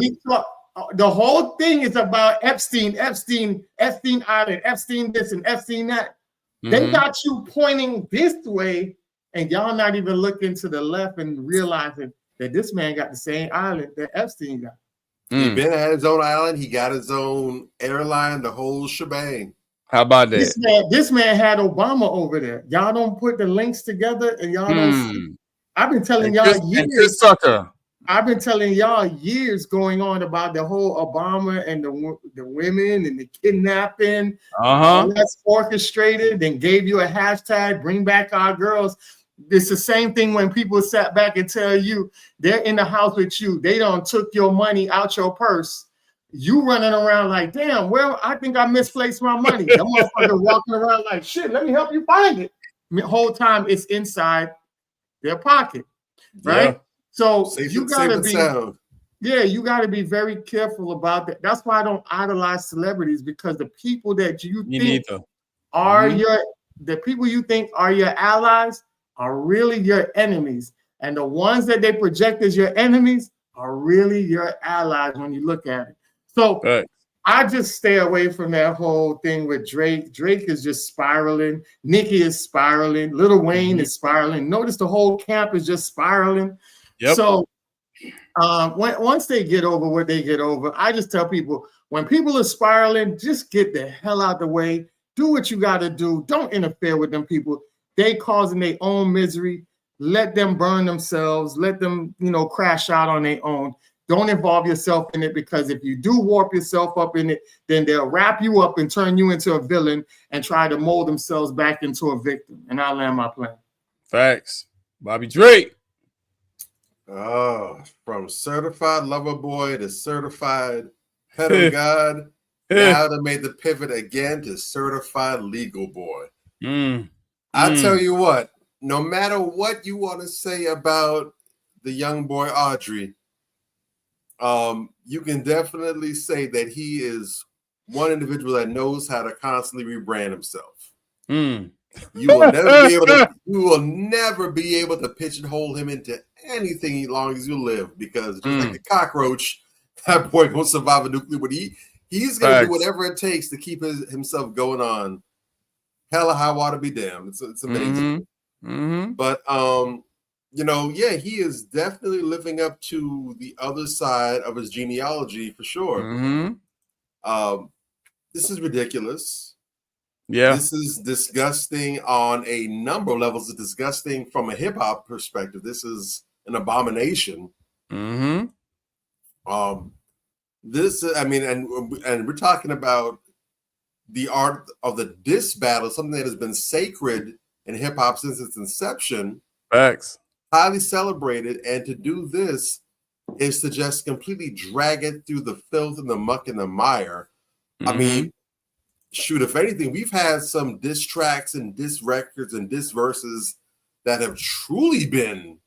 the whole thing is about Epstein Island, Epstein this and Epstein that. They got you pointing this way, and y'all not even looking to the left and realizing that this man got the same island that Epstein got. He been at his own island. He got his own airline, the whole shebang. How about that? This man had Obama over there. Y'all don't put the links together, and y'all don't see. I've been telling y'all years. I've been telling y'all years going on about the whole Obama and the women and the kidnapping. That's orchestrated and gave you a hashtag, bring back our girls. It's the same thing when people sat back and tell you they're in the house with you. They done took your money out your purse. You running around like, damn, well, I think I misplaced my money. That motherfucker walking around like, shit, let me help you find it. The whole time it's inside their pocket, right? Yeah. So you gotta you gotta be very careful about that. That's why I don't idolize celebrities, because the people that you think are the people you think are your allies are really your enemies, and the ones that they project as your enemies are really your allies when you look at it. So I just stay away from that whole thing with Drake. Drake is just spiraling. Nicki is spiraling. Lil Wayne is spiraling. Notice the whole camp is just spiraling. Yep. So once they get over what they get over, I just tell people, when people are spiraling, just get the hell out the way. Do what you got to do. Don't interfere with them people. They causing their own misery. Let them burn themselves. Let them, crash out on their own. Don't involve yourself in it, because if you do warp yourself up in it, then they'll wrap you up and turn you into a villain and try to mold themselves back into a victim. And I'll land my plane. Facts. Bobby Drake. Oh, from certified lover boy to certified pedal god, now they made the pivot again to certified legal boy. I tell you what, no matter what you want to say about the young boy Audrey, you can definitely say that he is one individual that knows how to constantly rebrand himself. You will never be able to pigeonhole him into anything as long as you live, because just like the cockroach, that boy won't survive a nuclear, but he's gonna do whatever it takes to keep himself going on. Hella high water be damned. It's amazing. But he is definitely living up to the other side of his genealogy for sure. This is ridiculous. Yeah, this is disgusting on a number of levels. It's disgusting from a hip hop perspective. This is an abomination. And we're talking about the art of the diss battle, something that has been sacred in hip hop since its inception. Facts. highly celebrated, and to do this is to just completely drag it through the filth and the muck and the mire. I mean, shoot, if anything, we've had some diss tracks and diss records and diss verses that have truly been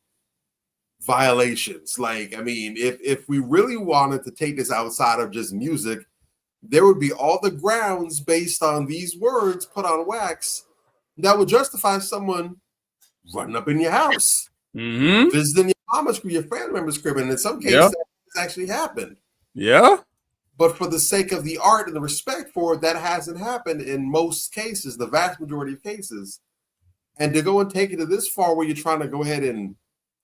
violations. Like, I mean, if we really wanted to take this outside of just music, there would be all the grounds based on these words put on wax that would justify someone running up in your house, visiting your mama's crib, your family member's crib, and in some cases that's actually happened. Yeah. But for the sake of the art and the respect for it, that hasn't happened in most cases, the vast majority of cases. And to go and take it to this far where you're trying to go ahead and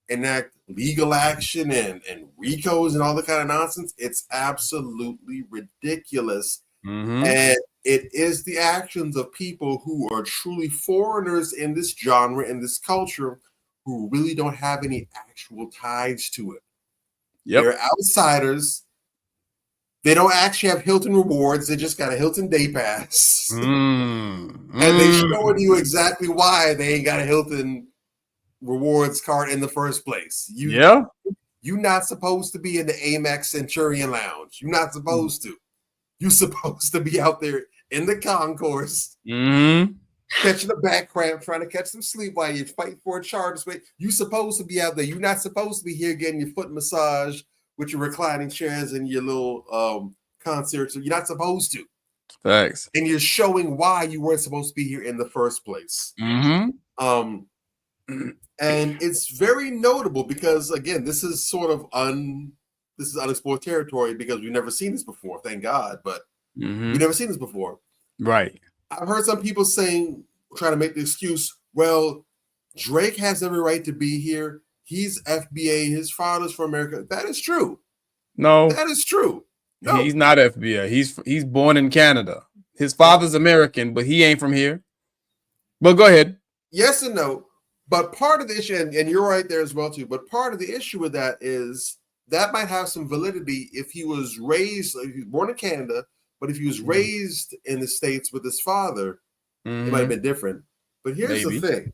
enact legal action and RICOs and all that kind of nonsense, it's absolutely ridiculous. And it is the actions of people who are truly foreigners in this genre, in this culture, who really don't have any actual ties to it. They're outsiders. They don't actually have Hilton rewards. They just got a Hilton day pass. And they showing you exactly why they ain't got a Hilton rewards card in the first place. You're not supposed to be in the Amex Centurion Lounge. You're not supposed to. You're supposed to be out there in the concourse, catching a back cramp, trying to catch some sleep while you fight for a charge. You're supposed to be out there. You're not supposed to be here getting your foot massage with your reclining chairs and your little concerts. You're not supposed to. Thanks. And you're showing why you weren't supposed to be here in the first place. And it's very notable because, again, this is sort of unexplored territory because we've never seen this before, thank God, but we've never seen this before. Right. I've heard some people trying to make the excuse, well, Drake has every right to be here. He's FBA. His father's from America. That is true. No. That is true. No. He's not FBA. He's born in Canada. His father's American, but he ain't from here. But go ahead. Yes and no. But part of the issue, and you're right there as well, too, but part of the issue with that is that might have some validity if he was born in Canada, but if he was raised in the States with his father, it might have been different. But here's the thing.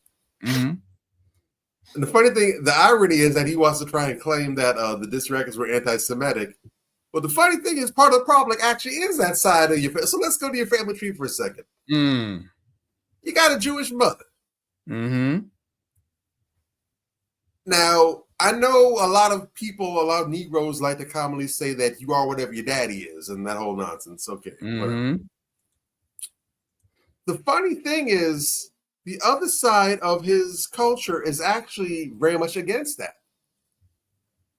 And the funny thing, the irony is that he wants to try and claim that the diss records were anti-Semitic. But the funny thing is, part of the problem actually is that side of your family. So let's go to your family tree for a second. You got a Jewish mother. Now, I know a lot of Negroes like to commonly say that you are whatever your daddy is and that whole nonsense. Okay, whatever. The funny thing is, the other side of his culture is actually very much against that.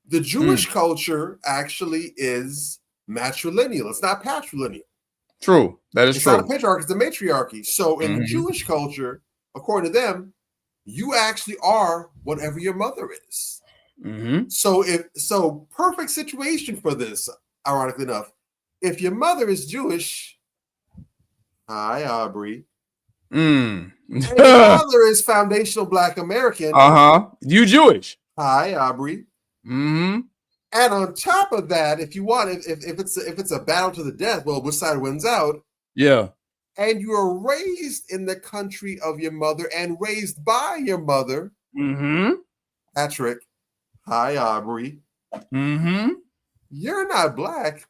The Jewish culture actually is matrilineal. It's not patrilineal. True. That is true. It's not a patriarchy, it's a matriarchy. So in the Jewish culture, according to them, you actually are whatever your mother is. So perfect situation for this, ironically enough. If your mother is Jewish, hi, Aubrey. And your father is foundational Black American. You Jewish. Hi, Aubrey. And on top of that, if you want, if it's a battle to the death, well, which side wins out? Yeah. And you are raised in the country of your mother and raised by your mother. Patrick. Hi, Aubrey. You're not Black.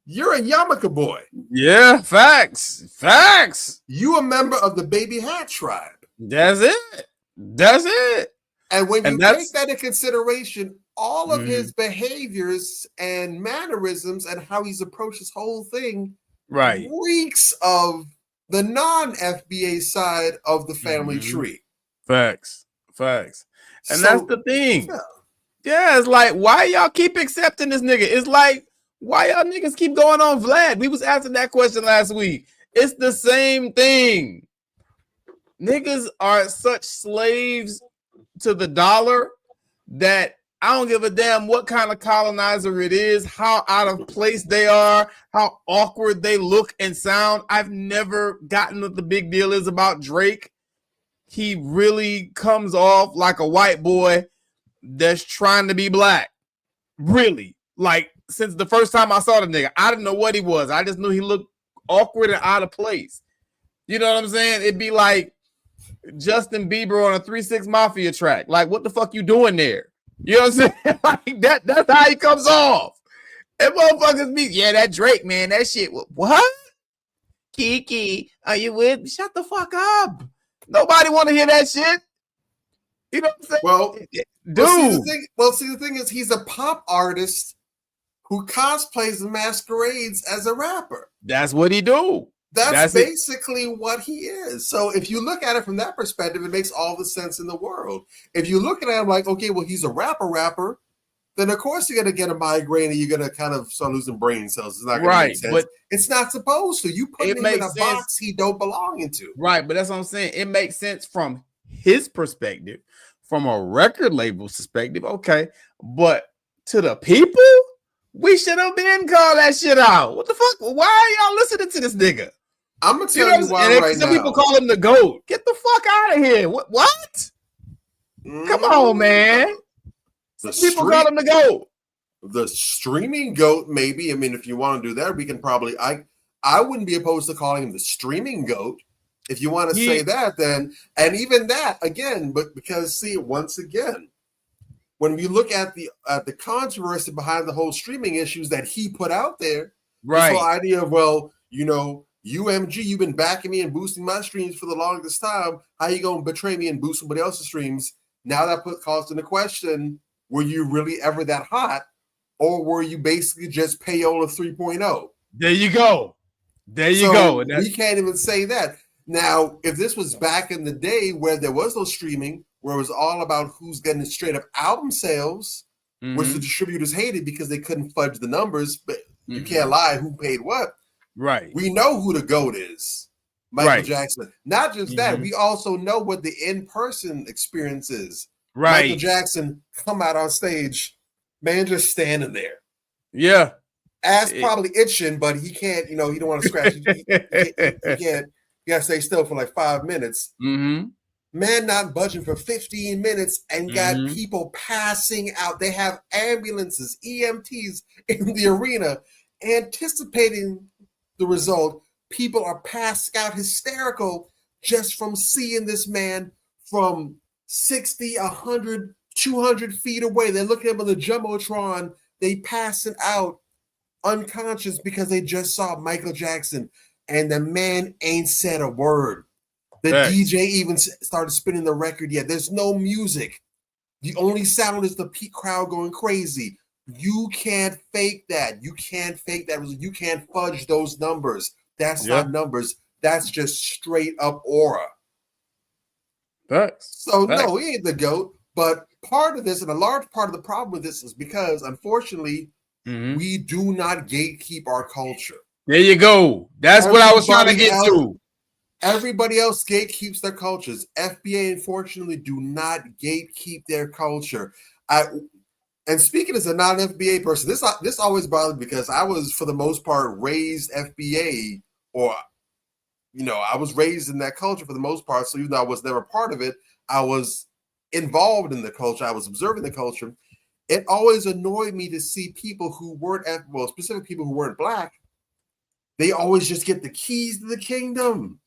You're a yarmulke boy. Yeah, facts. You a member of the Baby Hat tribe. That's it. And when you take that into consideration, all of his behaviors and mannerisms and how he's approached this whole thing reeks of the non-FBA side of the family tree. Facts. And that's the thing. Yeah, it's like, why y'all keep accepting this nigga? It's like, why y'all niggas keep going on Vlad? We was asking that question last week. It's the same thing. Niggas are such slaves to the dollar that I don't give a damn what kind of colonizer it is, how out of place they are, how awkward they look and sound. I've never gotten what the big deal is about Drake. He really comes off like a white boy that's trying to be Black. Really. Like, since the first time I saw the nigga, I didn't know what he was. I just knew he looked awkward and out of place. You know what I'm saying? It'd be like Justin Bieber on a 3-6 Mafia track. Like, what the fuck you doing there? You know what I'm saying? Like that's how he comes off. And motherfuckers be, yeah, that Drake, man, that shit. What? Kiki, are you with me? Shut the fuck up. Nobody want to hear that shit. You know what I'm saying? Well, dude. See, the thing is, he's a pop artist who cosplays and masquerades as a rapper. That's what he do. That's basically what he is. So if you look at it from that perspective, it makes all the sense in the world. If you look at him like, okay, well, he's a rapper, then of course you're gonna get a migraine and you're gonna kind of start losing brain cells. It's not gonna make sense. But it's not supposed to. You put him in a box he don't belong into. Right, but that's what I'm saying. It makes sense from his perspective, from a record label perspective. Okay, but to the people, we should have been called that shit out. What the fuck? Why are y'all listening to this nigga? I'm gonna tell you why right some now. People call him the GOAT. Get the fuck out of here. What? Come on, man. People call him the GOAT. The streaming GOAT, maybe. I mean, if you want to do that, we can probably. I wouldn't be opposed to calling him the streaming GOAT. If you want to say that, then, and even that again, but because see, once again, when we look at the controversy behind the whole streaming issues that he put out there, right? This whole idea of, well, you know, UMG, you've been backing me and boosting my streams for the longest time. How you gonna betray me and boost somebody else's streams? Now that calls into question: were you really ever that hot, or were you basically just payola 3.0? There you go. There you go. We can't even say that. Now, if this was back in the day where there was no streaming, where it was all about who's getting straight up album sales, which the distributors hated because they couldn't fudge the numbers, but you can't lie who paid what. Right. We know who the GOAT is. Michael Jackson. Not just that, we also know what the in-person experience is. Right. Michael Jackson come out on stage, man, just standing there. Yeah. Ass probably itching, but he can't, you know, he don't want to scratch. he can't. You gotta stay still for like 5 minutes. Man not budging for 15 minutes and got people passing out. They have ambulances, EMTs in the arena anticipating the result. People are passed out hysterical just from seeing this man from 60, 100, 200 feet away. They're looking at him on the Jumbotron. They passing out unconscious because they just saw Michael Jackson. And the man ain't said a word. The DJ even started spinning the record yet. There's no music. The only sound is the crowd going crazy. You can't fake that. You can't fake that. You can't fudge those numbers. That's not numbers. That's just straight up aura. No, he ain't the GOAT. But part of this, and a large part of the problem with this, is because, unfortunately, we do not gatekeep our culture. There you go. That's what I was trying to get to. Everybody else gatekeeps their cultures. FBA, unfortunately, do not gatekeep their culture. And speaking as a non-FBA person, this always bothered me because I was, for the most part, raised FBA, or, you know, I was raised in that culture for the most part. So even though I was never part of it, I was involved in the culture. I was observing the culture. It always annoyed me to see people who weren't, specific people who weren't Black. They always just get the keys to the kingdom.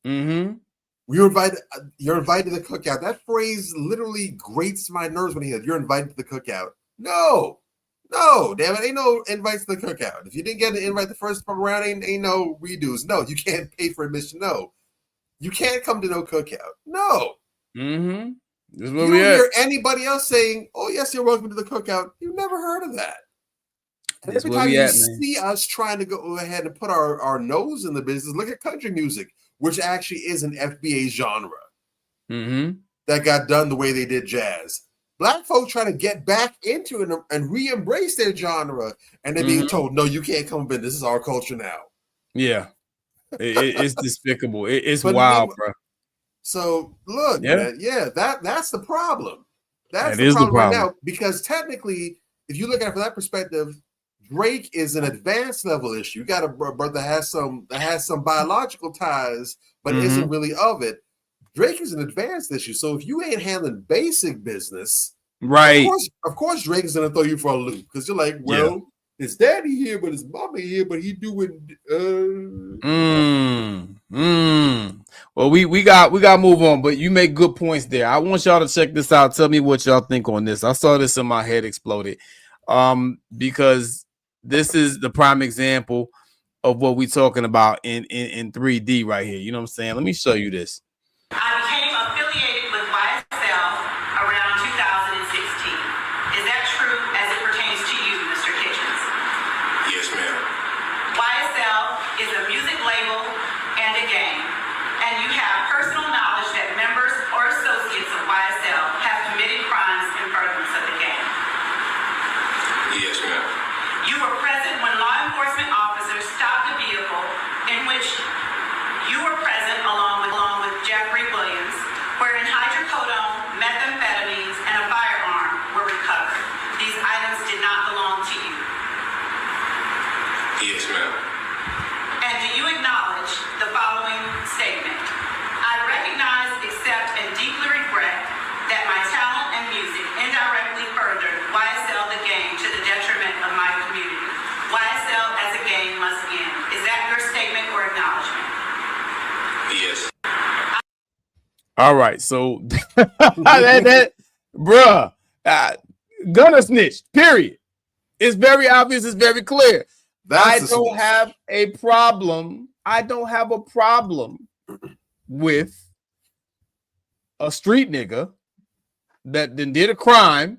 You're invited to the cookout. That phrase literally grates my nerves when he said, "You're invited to the cookout." No, damn it, ain't no invites to the cookout. If you didn't get an invite the first time around, ain't no redos. No, you can't pay for admission. No, you can't come to no cookout. No. This is you don't hear anybody else saying, "Oh yes, you're welcome to the cookout." You never heard of that. And every time you see us trying to go ahead and put our nose in the business, look at country music, which actually is an FBA genre that got done the way they did jazz. Black folks trying to get back into it and re-embrace their genre, and they're being told, "No, you can't come in. This is our culture now." Yeah, it's despicable. It's wild, bro. So look, man, that's the problem. That's the problem right now, because technically, if you look at it from that perspective, Drake is an advanced level issue. You got a brother that has some biological ties, but isn't really of it. Drake is an advanced issue. So if you ain't handling basic business, right? Of course, Drake is gonna throw you for a loop because you're like, well, his daddy here, but his mama here, but he doing. Well, we got to move on, but you make good points there. I want y'all to check this out. Tell me what y'all think on this. I saw this and my head exploded. Because this is the prime example of what we're talking about in 3D right here. You know what I'm saying? Let me show you this. I became affiliated with YSL around 2016. Is that true as it pertains to you, Mr. Kitchens? Yes, ma'am. YSL is a music label and a gang, and you have personal knowledge that members or associates of YSL have committed crimes in furtherance of the gang. Yes, ma'am. You were present when law enforcement officers stopped a vehicle in which you were present along with Jeffrey Williams, wherein hydrocodone, methamphetamines, and a firearm were recovered. These items did not belong to you. Yes, ma'am. And do you acknowledge the following statement? I recognize, accept, and deeply regret that my talent and music indirectly furthered YSL the gang to the detriment of my community. YSL as a gang must end. Is that your statement or acknowledgement? Yes. All right, so bruh, Gunner snitch, period. It's very obvious, it's very clear. I don't have a problem. I don't have a problem with a street nigga that then did a crime,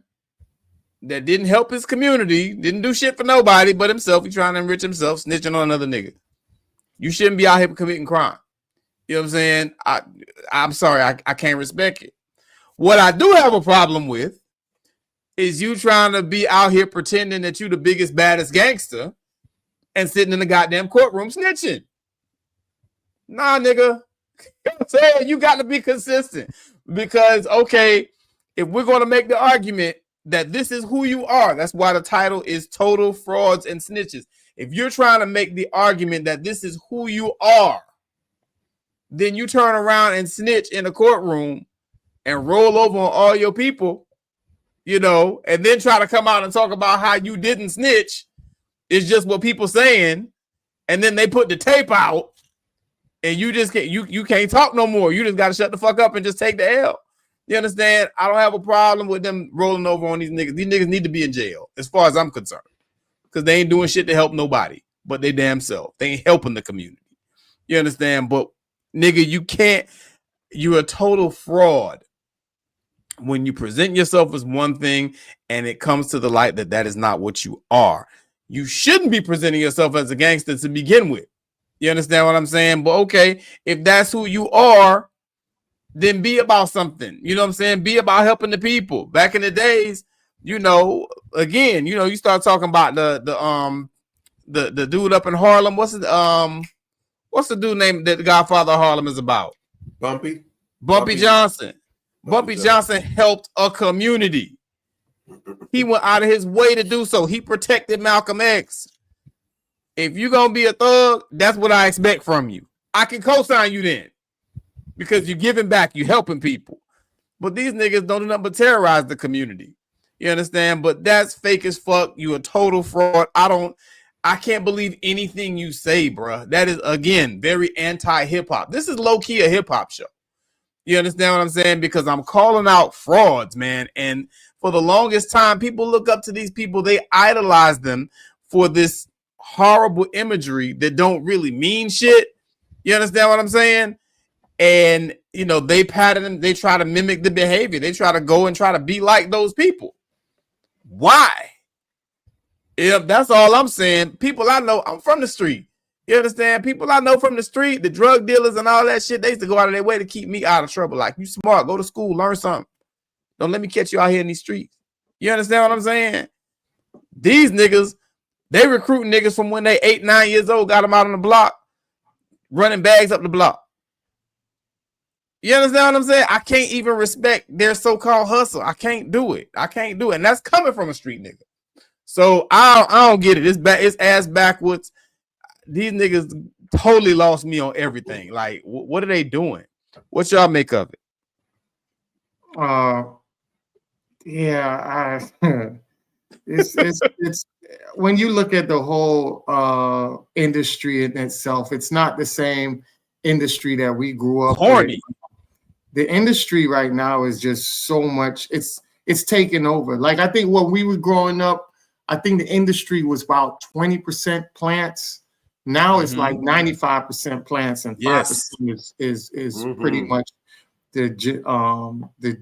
that didn't help his community, didn't do shit for nobody but himself. He's trying to enrich himself, snitching on another nigga. You shouldn't be out here committing crime. You know what I'm saying? I'm sorry, I can't respect it. What I do have a problem with is you trying to be out here pretending that you the biggest, baddest gangster and sitting in the goddamn courtroom snitching. Nah, nigga. You know what I'm saying? You got to be consistent. Because, okay, if we're going to make the argument that this is who you are, that's why the title is Total Frauds and Snitches. If you're trying to make the argument that this is who you are, then you turn around and snitch in a courtroom and roll over on all your people, you know, and then try to come out and talk about how you didn't snitch. It's just what people saying, and then they put the tape out, and you just can't you can't talk no more. You just got to shut the fuck up and just take the L. You understand? I don't have a problem with them rolling over on these niggas. These niggas need to be in jail, as far as I'm concerned, because they ain't doing shit to help nobody but they damn self. They ain't helping the community. You understand? But nigga, you can't. You're a total fraud when you present yourself as one thing and it comes to the light that that is not what you are. You shouldn't be presenting yourself as a gangster to begin with. You understand what I'm saying? But okay, if that's who you are, then be about something. You know what I'm saying? Be about helping the people. Back in the days, you know, again, you know, you start talking about the dude up in Harlem. What's the dude name that the Godfather of Harlem is about? Bumpy Johnson. Bumpy Johnson helped a community. He went out of his way to do so. He protected Malcolm X. If you're going to be a thug, that's what I expect from you. I can co-sign you then because you're giving back. You're helping people. But these niggas don't do nothing but terrorize the community. You understand? But that's fake as fuck. You a total fraud. I can't believe anything you say, bro. That is, again, very anti-hip-hop. This is low-key a hip-hop show. You understand what I'm saying? Because I'm calling out frauds, man. And for the longest time, people look up to these people. They idolize them for this horrible imagery that don't really mean shit. You understand what I'm saying? And, you know, they pattern them. They try to mimic the behavior. They try to go and try to be like those people. Why? Yeah, that's all I'm saying. People I know, I'm from the street. You understand? People I know from the street, the drug dealers and all that shit, they used to go out of their way to keep me out of trouble. Like, you smart, go to school, learn something. Don't let me catch you out here in these streets. You understand what I'm saying? These niggas, they recruiting niggas from when they 8, 9 years old, got them out on the block, running bags up the block. You understand what I'm saying? I can't even respect their so-called hustle. I can't do it. And that's coming from a street nigga. So I don't get it. It's ass backwards. These niggas totally lost me on everything. Like, what are they doing? What y'all make of it? It's when you look at the whole industry in itself, it's not the same industry that we grew up Horny. with. The industry right now is just so much. It's taken over. Like I think when we were growing up, I think the industry was about 20% plants. Now it's like 95% plants and 5% is pretty much the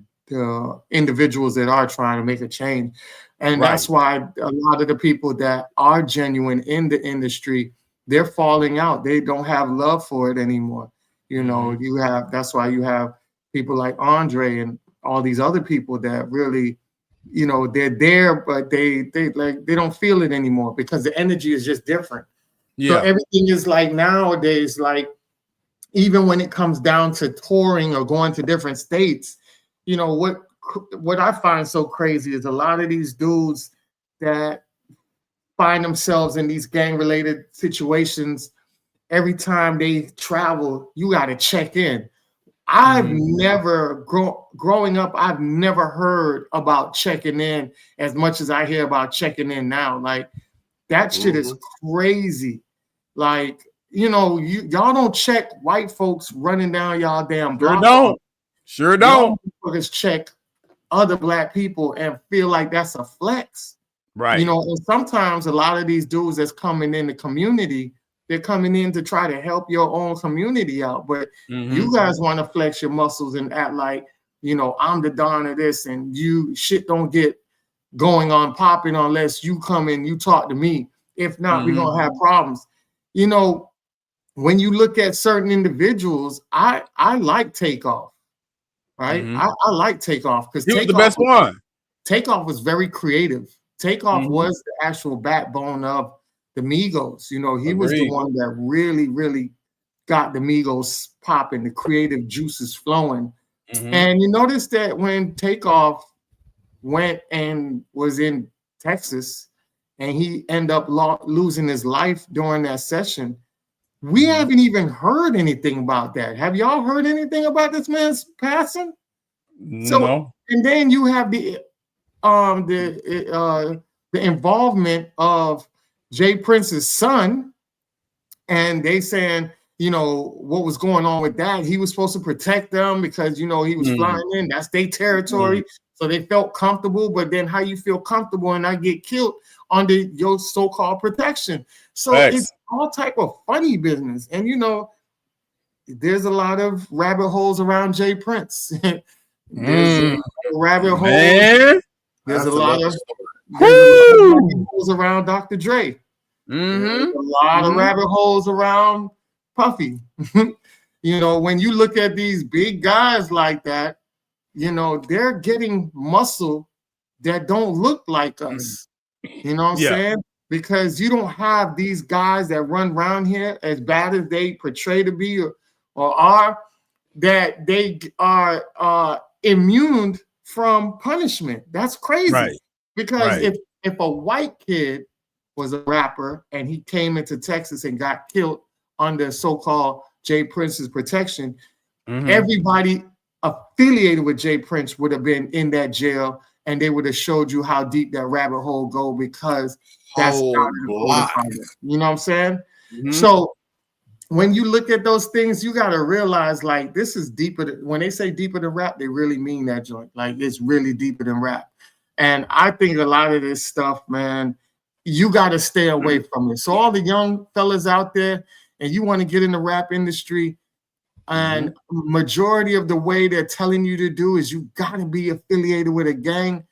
individuals that are trying to make a change. And that's why a lot of the people that are genuine in the industry, they're falling out. They don't have love for it anymore. You know, that's why you have people like Andre and all these other people that really, you know, they're there, but they don't feel it anymore because the energy is just different. So everything is like nowadays, like even when it comes down to touring or going to different states, you know, what I find so crazy is a lot of these dudes that find themselves in these gang-related situations, every time they travel, you got to check in. I've never, growing up, I've never heard about checking in as much as I hear about checking in now. Like, that shit is crazy. Like, you know, y'all don't check white folks running down y'all damn block. Sure don't. Motherfuckers check other black people and feel like that's a flex. Right. You know, and sometimes a lot of these dudes that's coming in the community, they're coming in to try to help your own community out. But you guys want to flex your muscles and act like, you know, I'm the don of this and you shit don't get going on popping unless you come in, you talk to me. If not, we're going to have problems. You know, when you look at certain individuals, I like Takeoff, right? I like Takeoff because he was the best one. Takeoff was very creative. Takeoff was the actual backbone of the Migos. You know, he was the one that really, really got the Migos popping, the creative juices flowing. And you notice that when Takeoff went and was in Texas and he ended up losing his life during that session, we haven't even heard anything about that. Have y'all heard anything about this man's passing? No. And then you have the involvement of Jay Prince's son, and they saying, you know, what was going on with that. He was supposed to protect them because, you know, he was flying in. That's their territory. So they felt comfortable. But then how you feel comfortable and not get killed under your so-called protection? So it's all type of funny business. And, you know, there's a lot of rabbit holes around Jay Prince. There's a rabbit hole. There's a lot of rabbit holes around Dr. Dre. There's a lot of rabbit holes around Puffy. You know, when you look at these big guys like that, you know, they're getting muscle that don't look like us. You know what I'm saying? Because you don't have these guys that run around here as bad as they portray to be or are, that they are immune from punishment. That's crazy. Because if a white kid was a rapper and he came into Texas and got killed under so-called Jay Prince's protection, everybody affiliated with Jay Prince would have been in that jail, and they would have showed you how deep that rabbit hole go, because that's you know what I'm saying? So when you look at those things, you got to realize, like, this is deeper. When they say deeper than rap, they really mean that joint. Like, it's really deeper than rap. And I think a lot of this stuff, man, you got to stay away from it. So all the young fellas out there, and you want to get in the rap industry, and majority of the way they're telling you to do is you got to be affiliated with a gang,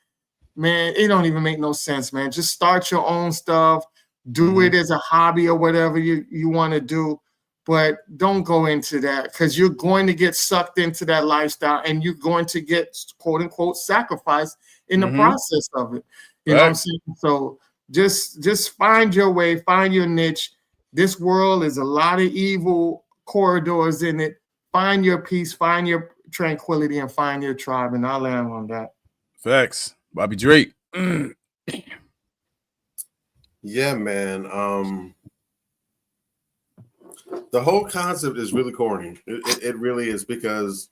man, it don't even make no sense, man. Just start your own stuff, do it as a hobby or whatever you want to do, but don't go into that, because you're going to get sucked into that lifestyle and you're going to get, quote unquote, sacrificed in the process of it. You know what I'm saying? So just find your way, find your niche. This world is a lot of evil corridors in it. Find your peace, find your tranquility, and find your tribe. And I'll land on that. Facts. Bobby Drake. Yeah, man. The whole concept is really corny. It really is, because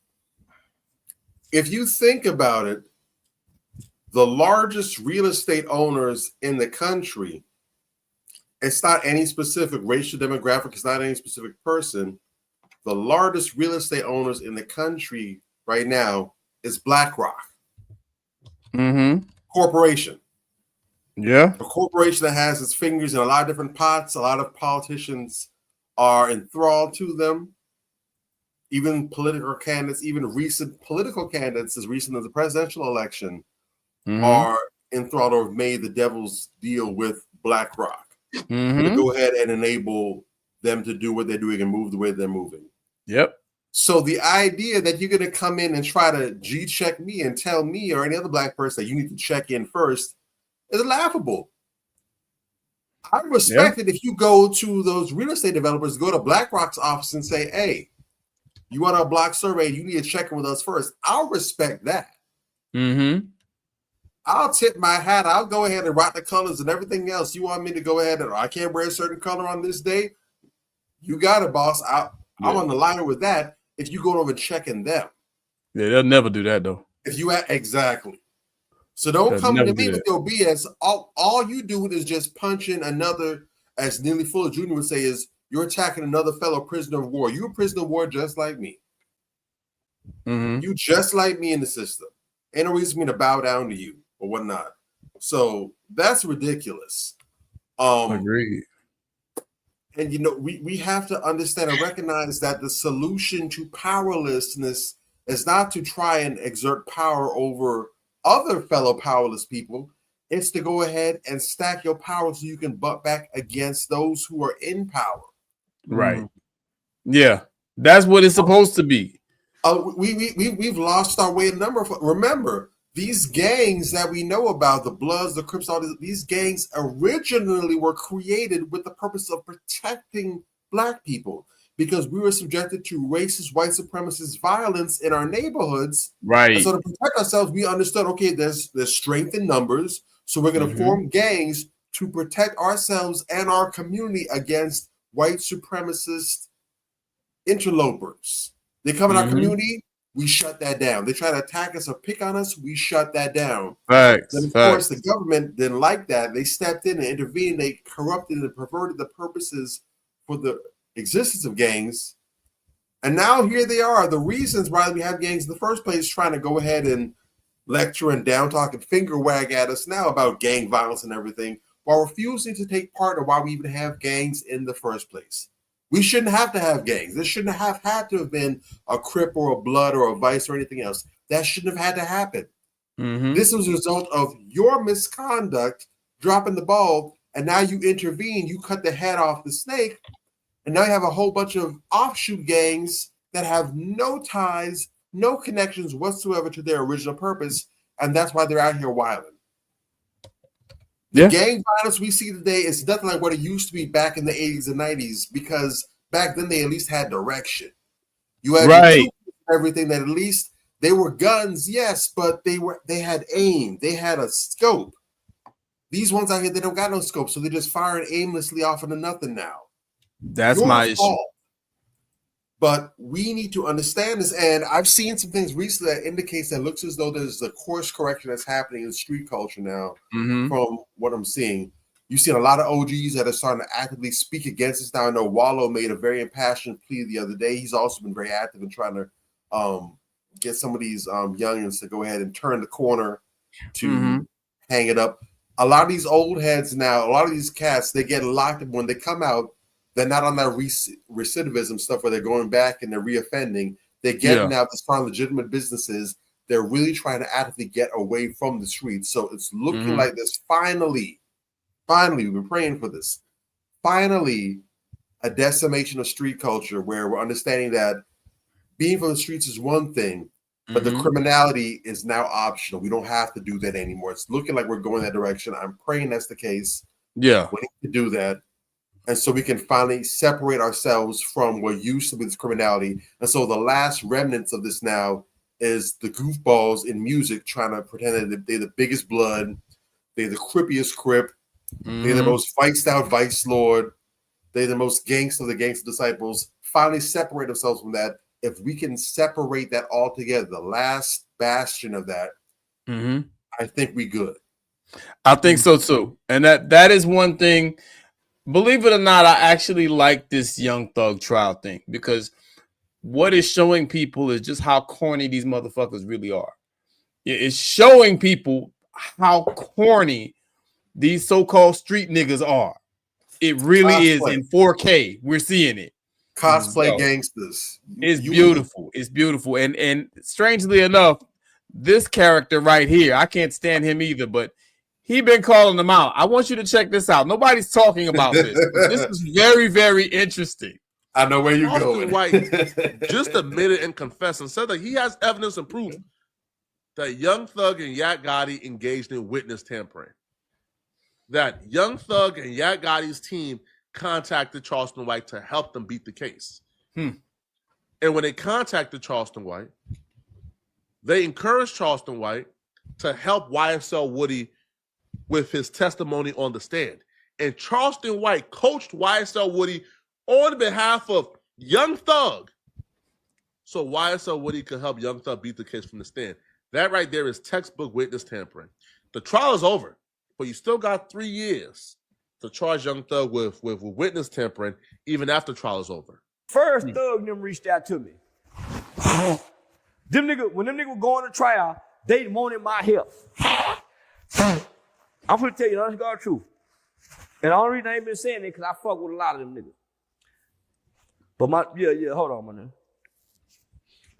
if you think about it, the largest real estate owners in the country, it's not any specific racial demographic, it's not any specific person. the largest real estate owners in the country right now is BlackRock. Corporation. Yeah. A corporation that has its fingers in a lot of different pots. A lot of politicians are enthralled to them. Even political candidates, even recent political candidates, as recent as the presidential election, are enthralled or have made the devil's deal with BlackRock to go ahead and enable them to do what they're doing and move the way they're moving. Yep. So the idea that you're going to come in and try to G-check me and tell me or any other black person that you need to check in first is laughable. I respect it if you go to those real estate developers, go to BlackRock's office and say, hey, you want a block survey, you need to check in with us first. I'll respect that. I'll tip my hat. I'll go ahead and rock the colors and everything else. You want me to go ahead and I can't wear a certain color on this day? You got it, boss. I'm on the line with that. If you go over and checking them. Yeah, they'll never do that though. If you exactly. So don't come to me with your BS. All you do is just punch in another, as Neely Fuller Jr. would say, is you're attacking another fellow prisoner of war. You're a prisoner of war just like me. You just like me in the system. Ain't no reason for me to bow down to you or whatnot. So that's ridiculous. Agreed. And we have to understand and recognize that the solution to powerlessness is not to try and exert power over other fellow powerless people. It's to go ahead and stack your power so you can butt back against those who are in power. Right. Yeah, that's what it's supposed to be. We've lost our way. Remember, these gangs that we know about, the Bloods, the Crips, all these gangs originally were created with the purpose of protecting black people because we were subjected to racist, white supremacist violence in our neighborhoods. Right. And so to protect ourselves, we understood, okay, there's strength in numbers, so we're going to form gangs to protect ourselves and our community against white supremacist interlopers. They come in our community, we shut that down. They try to attack us or pick on us, we shut that down. Facts. Then, of course, the government didn't like that. They stepped in and intervened. They corrupted and perverted the purposes for the existence of gangs. And now here they are. The reasons why we have gangs in the first place, trying to go ahead and lecture and down talk and finger wag at us now about gang violence and everything, while refusing to take part in why we even have gangs in the first place. We shouldn't have to have gangs. This shouldn't have had to have been a Crip or a Blood or a Vice or anything else. That shouldn't have had to happen. This was a result of your misconduct, dropping the ball, and now you intervene, you cut the head off the snake, and now you have a whole bunch of offshoot gangs that have no ties, no connections whatsoever to their original purpose, and that's why they're out here wilding. The gang violence we see today is nothing like what it used to be back in the 80s and 90s, because back then they at least had direction. You had everything that at least they were guns, yes, but they had aim, they had a scope. These ones out here, they don't got no scope, so they're just firing aimlessly off into nothing now. That's my issue. But we need to understand this, and I've seen some things recently that indicates that it looks as though there's a course correction that's happening in street culture now. From what I'm seeing, you've seen a lot of OGs that are starting to actively speak against this now. I know Wallow made a very impassioned plea the other day. He's also been very active in trying to get some of these youngins to go ahead and turn the corner to hang it up. A lot of these old heads now, a lot of these cats, they get locked up when they come out. They're not on that recidivism stuff where they're going back and they're reoffending. They're getting out to start legitimate businesses. They're really trying to actively get away from the streets. So it's looking like this finally, we've been praying for this. Finally, a decimation of street culture where we're understanding that being from the streets is one thing, but the criminality is now optional. We don't have to do that anymore. It's looking like we're going that direction. I'm praying that's the case. Yeah. We need to do that. And so we can finally separate ourselves from what used to be this criminality. And so the last remnants of this now is the goofballs in music trying to pretend that they're the biggest Blood, they're the crippiest Crip, they're the most viced out Vice Lord, they're the most gangster of the gangster disciples. Finally separate themselves from that. If we can separate that all together, the last bastion of that, I think we good. I think so too. And that is one thing. Believe it or not, I actually like this Young Thug trial thing because what it's showing people is just how corny these motherfuckers really are. It's showing people how corny these so-called street niggas are. It really is in 4K. We're seeing it. Cosplay gangsters. It's beautiful. It's beautiful. And strangely enough, this character right here, I can't stand him either, but he been calling them out. I want you to check this out. Nobody's talking about this. This is very, very interesting. I know where you're going. White just admitted and confessed and said that he has evidence and proof that Young Thug and Yak Gotti engaged in witness tampering. That Young Thug and Yak Gotti's team contacted Charleston White to help them beat the case. And when they contacted Charleston White, they encouraged Charleston White to help YSL Woody with his testimony on the stand. And Charleston White coached YSL Woody on behalf of Young Thug so YSL Woody could help Young Thug beat the case from the stand. That right there is textbook witness tampering. The trial is over, but you still got 3 years to charge Young Thug with witness tampering even after the trial is over. First, Thug them reached out to me. When them niggas were going to trial, they wanted my help. I'm gonna tell you the honest God truth. And the only reason I ain't been saying it because I fuck with a lot of them niggas. But hold on, my nigga.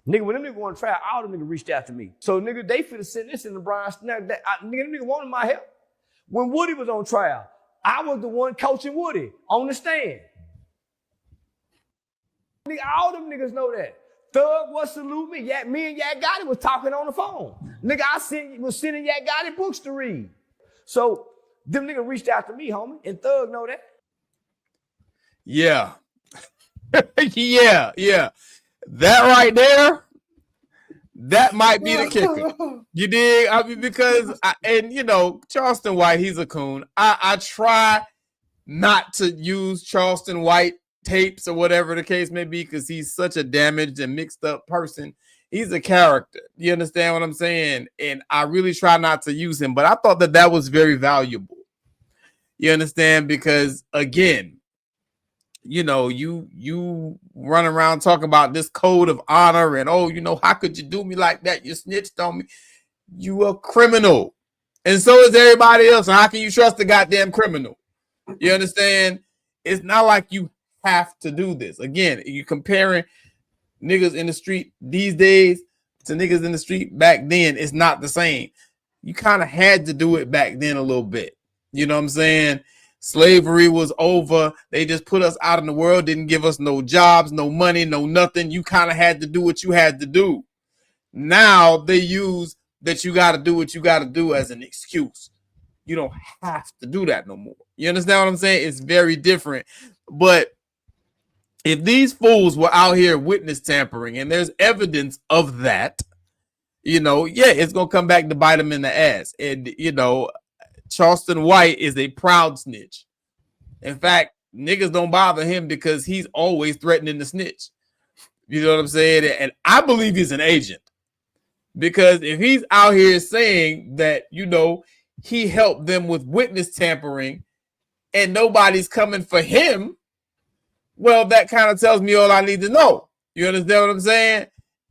Nigga, when them niggas want to try, all them niggas reached out to me. So nigga, they finna send this in the Brian Snap. Nigga, them niggas wanted my help. When Woody was on trial, I was the one coaching Woody on the stand. Nigga, all them niggas know that. Thug was salute me. Me and Yak Gotti was talking on the phone. Nigga, I was sending Yak Gotti books to read. So them niggas reached out to me, homie, and Thug know that. Yeah. yeah. That right there, that might be the kicker. You dig? I mean, because Charleston White, he's a coon. I try not to use Charleston White tapes or whatever the case may be because he's such a damaged and mixed up person. He's a character. You understand what I'm saying? And I really try not to use him, but I thought that was very valuable. You understand? Because again, you run around talking about this code of honor and, how could you do me like that? You snitched on me. You a criminal. And so is everybody else. And how can you trust the goddamn criminal? You understand? It's not like you have to do this. Again, you're comparing niggas in the street these days to niggas in the street back then. It's not the same. You kind of had to do it back then a little bit. You know what I'm saying? Slavery was over. They just put us out in the world, didn't give us no jobs, no money, no nothing. You kind of had to do what you had to do. Now they use that you got to do what you got to do as an excuse. You don't have to do that no more. You understand what I'm saying? It's very different. But if these fools were out here witness tampering and there's evidence of that, it's going to come back to bite them in the ass. And, Charleston White is a proud snitch. In fact, niggas don't bother him because he's always threatening to snitch. You know what I'm saying? And I believe he's an agent. Because if he's out here saying that, he helped them with witness tampering and nobody's coming for him, well, that kind of tells me all I need to know. You understand what I'm saying?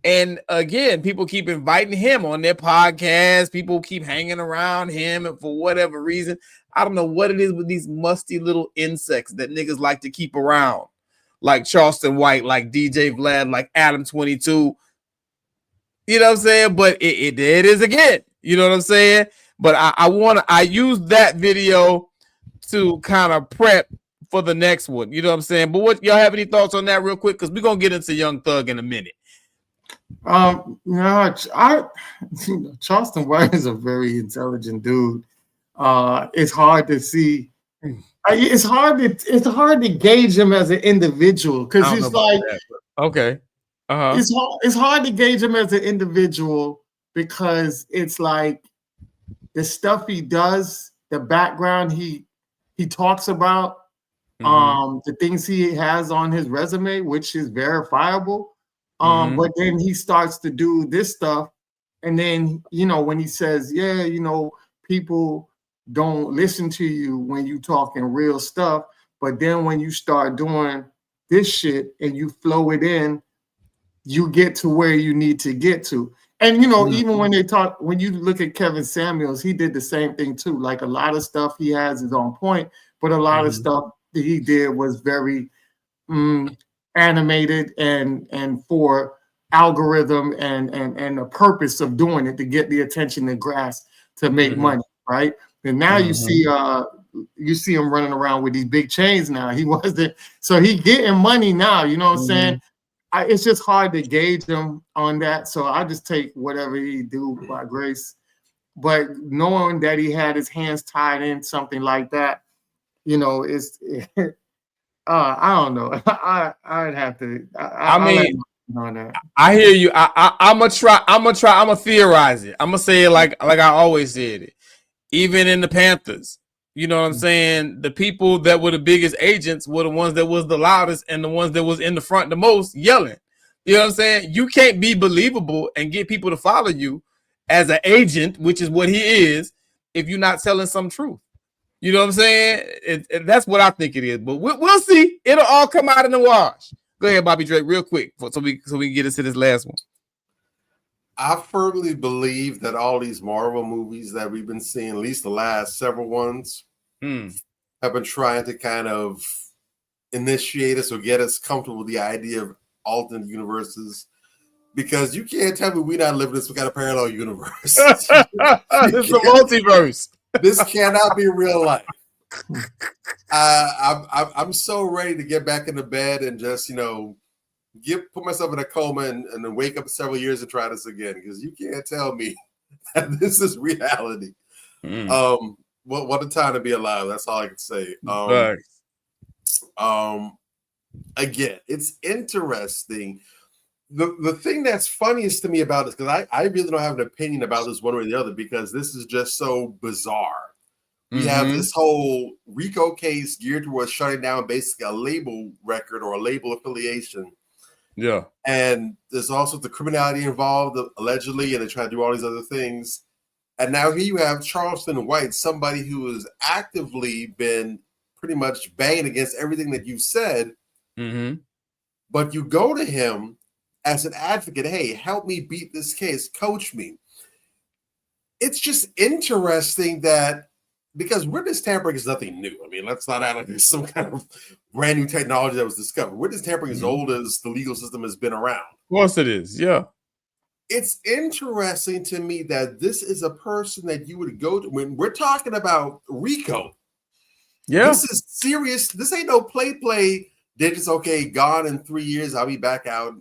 And again, people keep inviting him on their podcast. People keep hanging around him, and for whatever reason, I don't know what it is with these musty little insects that niggas like to keep around, like Charleston White, like DJ Vlad, like Adam 22. You know what I'm saying? But it is again. You know what I'm saying? But I use that video to kind of prep for the next one. You know what I'm saying? But what y'all have any thoughts on that real quick? Because we're gonna get into Young Thug in a minute. Charleston White is a very intelligent dude. It's hard to see. It's hard to gauge him as an individual because he's like okay. It's hard to gauge him as an individual because it's like the stuff he does, the background he talks about, the things he has on his resume, which is verifiable. But then he starts to do this stuff, and then when he says, people don't listen to you when you talking real stuff, but then when you start doing this shit and you flow it in, you get to where you need to get to. And you know, Mm. even when you look at Kevin Samuels, he did the same thing too. Like a lot of stuff he has is on point, but a lot of stuff that he did was very animated and for algorithm and the purpose of doing it to get the attention and grasp to make money, right? And now you see him running around with these big chains now. He wasn't, so he getting money now, you know what I'm saying? It's just hard to gauge him on that. So I just take whatever he do by grace. But knowing that he had his hands tied in something like that, you know, it's I don't know. I'd have to. I mean, on that. I hear you. I'm gonna theorize it. I'm gonna say it like I always said it. Even in the Panthers, you know what I'm saying? The people that were the biggest agents were the ones that was the loudest and the ones that was in the front the most yelling. You know what I'm saying? You can't be believable and get people to follow you as an agent, which is what he is, if you're not telling some truth. You know what I'm saying? That's what I think it is. But we'll see. It'll all come out in the wash. Go ahead, Bobby Drake, real quick, so we can get into this last one. I firmly believe that all these Marvel movies that we've been seeing, at least the last several ones, have been trying to kind of initiate us or get us comfortable with the idea of alternate universes. Because you can't tell me we're not living this kind of parallel universe. It's a multiverse. This cannot be real life. I'm so ready to get back into bed and just, you know, put myself in a coma and then wake up several years and try this again, because you can't tell me that this is reality. What a time to be alive. That's all I can say. Again, it's interesting. The thing that's funniest to me about this, because I really don't have an opinion about this one way or the other, because this is just so bizarre. We have this whole RICO case geared towards shutting down basically a label record or a label affiliation. Yeah. And there's also the criminality involved, allegedly, and they try to do all these other things. And now here you have Charleston White, somebody who has actively been pretty much banging against everything that you've said. But you go to him as an advocate, hey, help me beat this case, coach me. It's just interesting that, because witness tampering is nothing new. I mean, let's not act like there's some kind of brand new technology that was discovered. Witness tampering is old as the legal system has been around. Of course it is, yeah. It's interesting to me that this is a person that you would go to when we're talking about RICO. Yeah. This is serious. This ain't no play. They're just, okay, gone in 3 years. I'll be back out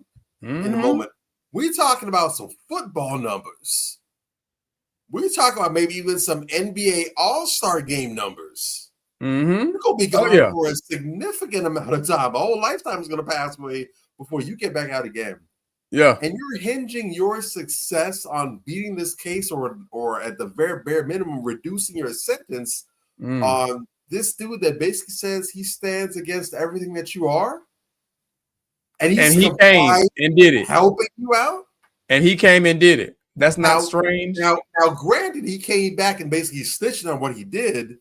in a moment. We're talking about some football numbers. We're talking about maybe even some NBA All-Star game numbers. You're going to be gone for a significant amount of time. A whole lifetime is going to pass away before you get back out again. Yeah. And you're hinging your success on beating this case or at the very bare minimum, reducing your sentence on this dude that basically says he stands against everything that you are. And he came and did it. Helping you out. And he came and did it. That's not strange. Now, granted, he came back and basically snitched on what he did,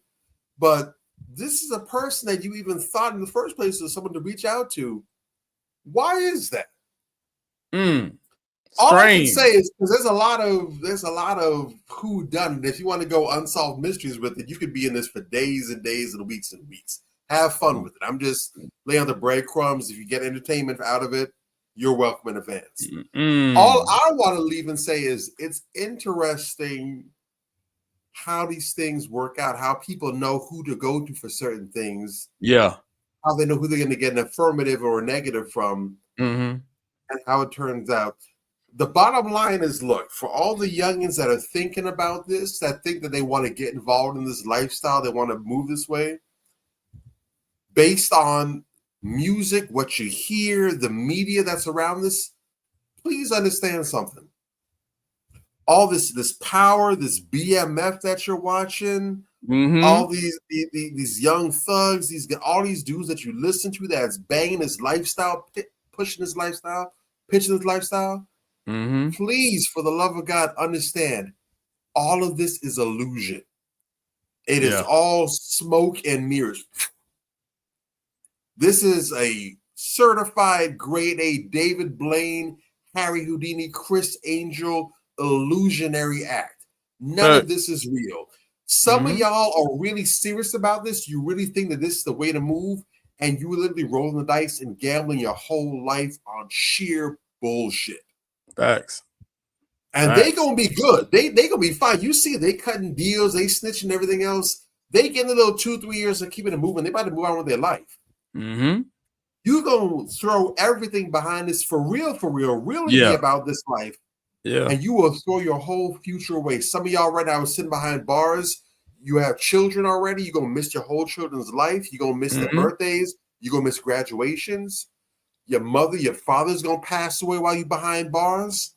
but this is a person that you even thought in the first place was someone to reach out to. Why is that? All I can say is, because there's a lot of who done. If you want to go unsolved mysteries with it, you could be in this for days and days and weeks and weeks. Have fun with it. I'm just laying out the breadcrumbs. If you get entertainment out of it, you're welcome in advance. All I want to leave and say is it's interesting how these things work out, how people know who to go to for certain things. Yeah. How they know who they're going to get an affirmative or a negative from, and how it turns out. The bottom line is, look, for all the youngins that are thinking about this, that think that they want to get involved in this lifestyle, they want to move this way, based on music, what you hear, the media that's around this, please understand something. All this power, this BMF that you're watching, all these young thugs, all these dudes that you listen to that's banging his lifestyle, pushing his lifestyle, pitching his lifestyle. Please, for the love of God, understand all of this is illusion. It is all smoke and mirrors. This is a certified grade A David Blaine Harry Houdini, Chris Angel illusionary act. None of this is real. Some of y'all are really serious about this. You really think that this is the way to move, and you literally rolling the dice and gambling your whole life on sheer bullshit. Facts. And they gonna be good. They gonna be fine. You see, they cutting deals, they snitching everything else. They getting a little 2-3 years of keeping it moving. They about to move on with their life. You gonna throw everything behind this for real, really be about this life. And you will throw your whole future away. Some of y'all right now are sitting behind bars. You have children already. You're gonna miss your whole children's life. You're gonna miss their birthdays. You're gonna miss graduations. Your mother, your father's gonna pass away while you're behind bars.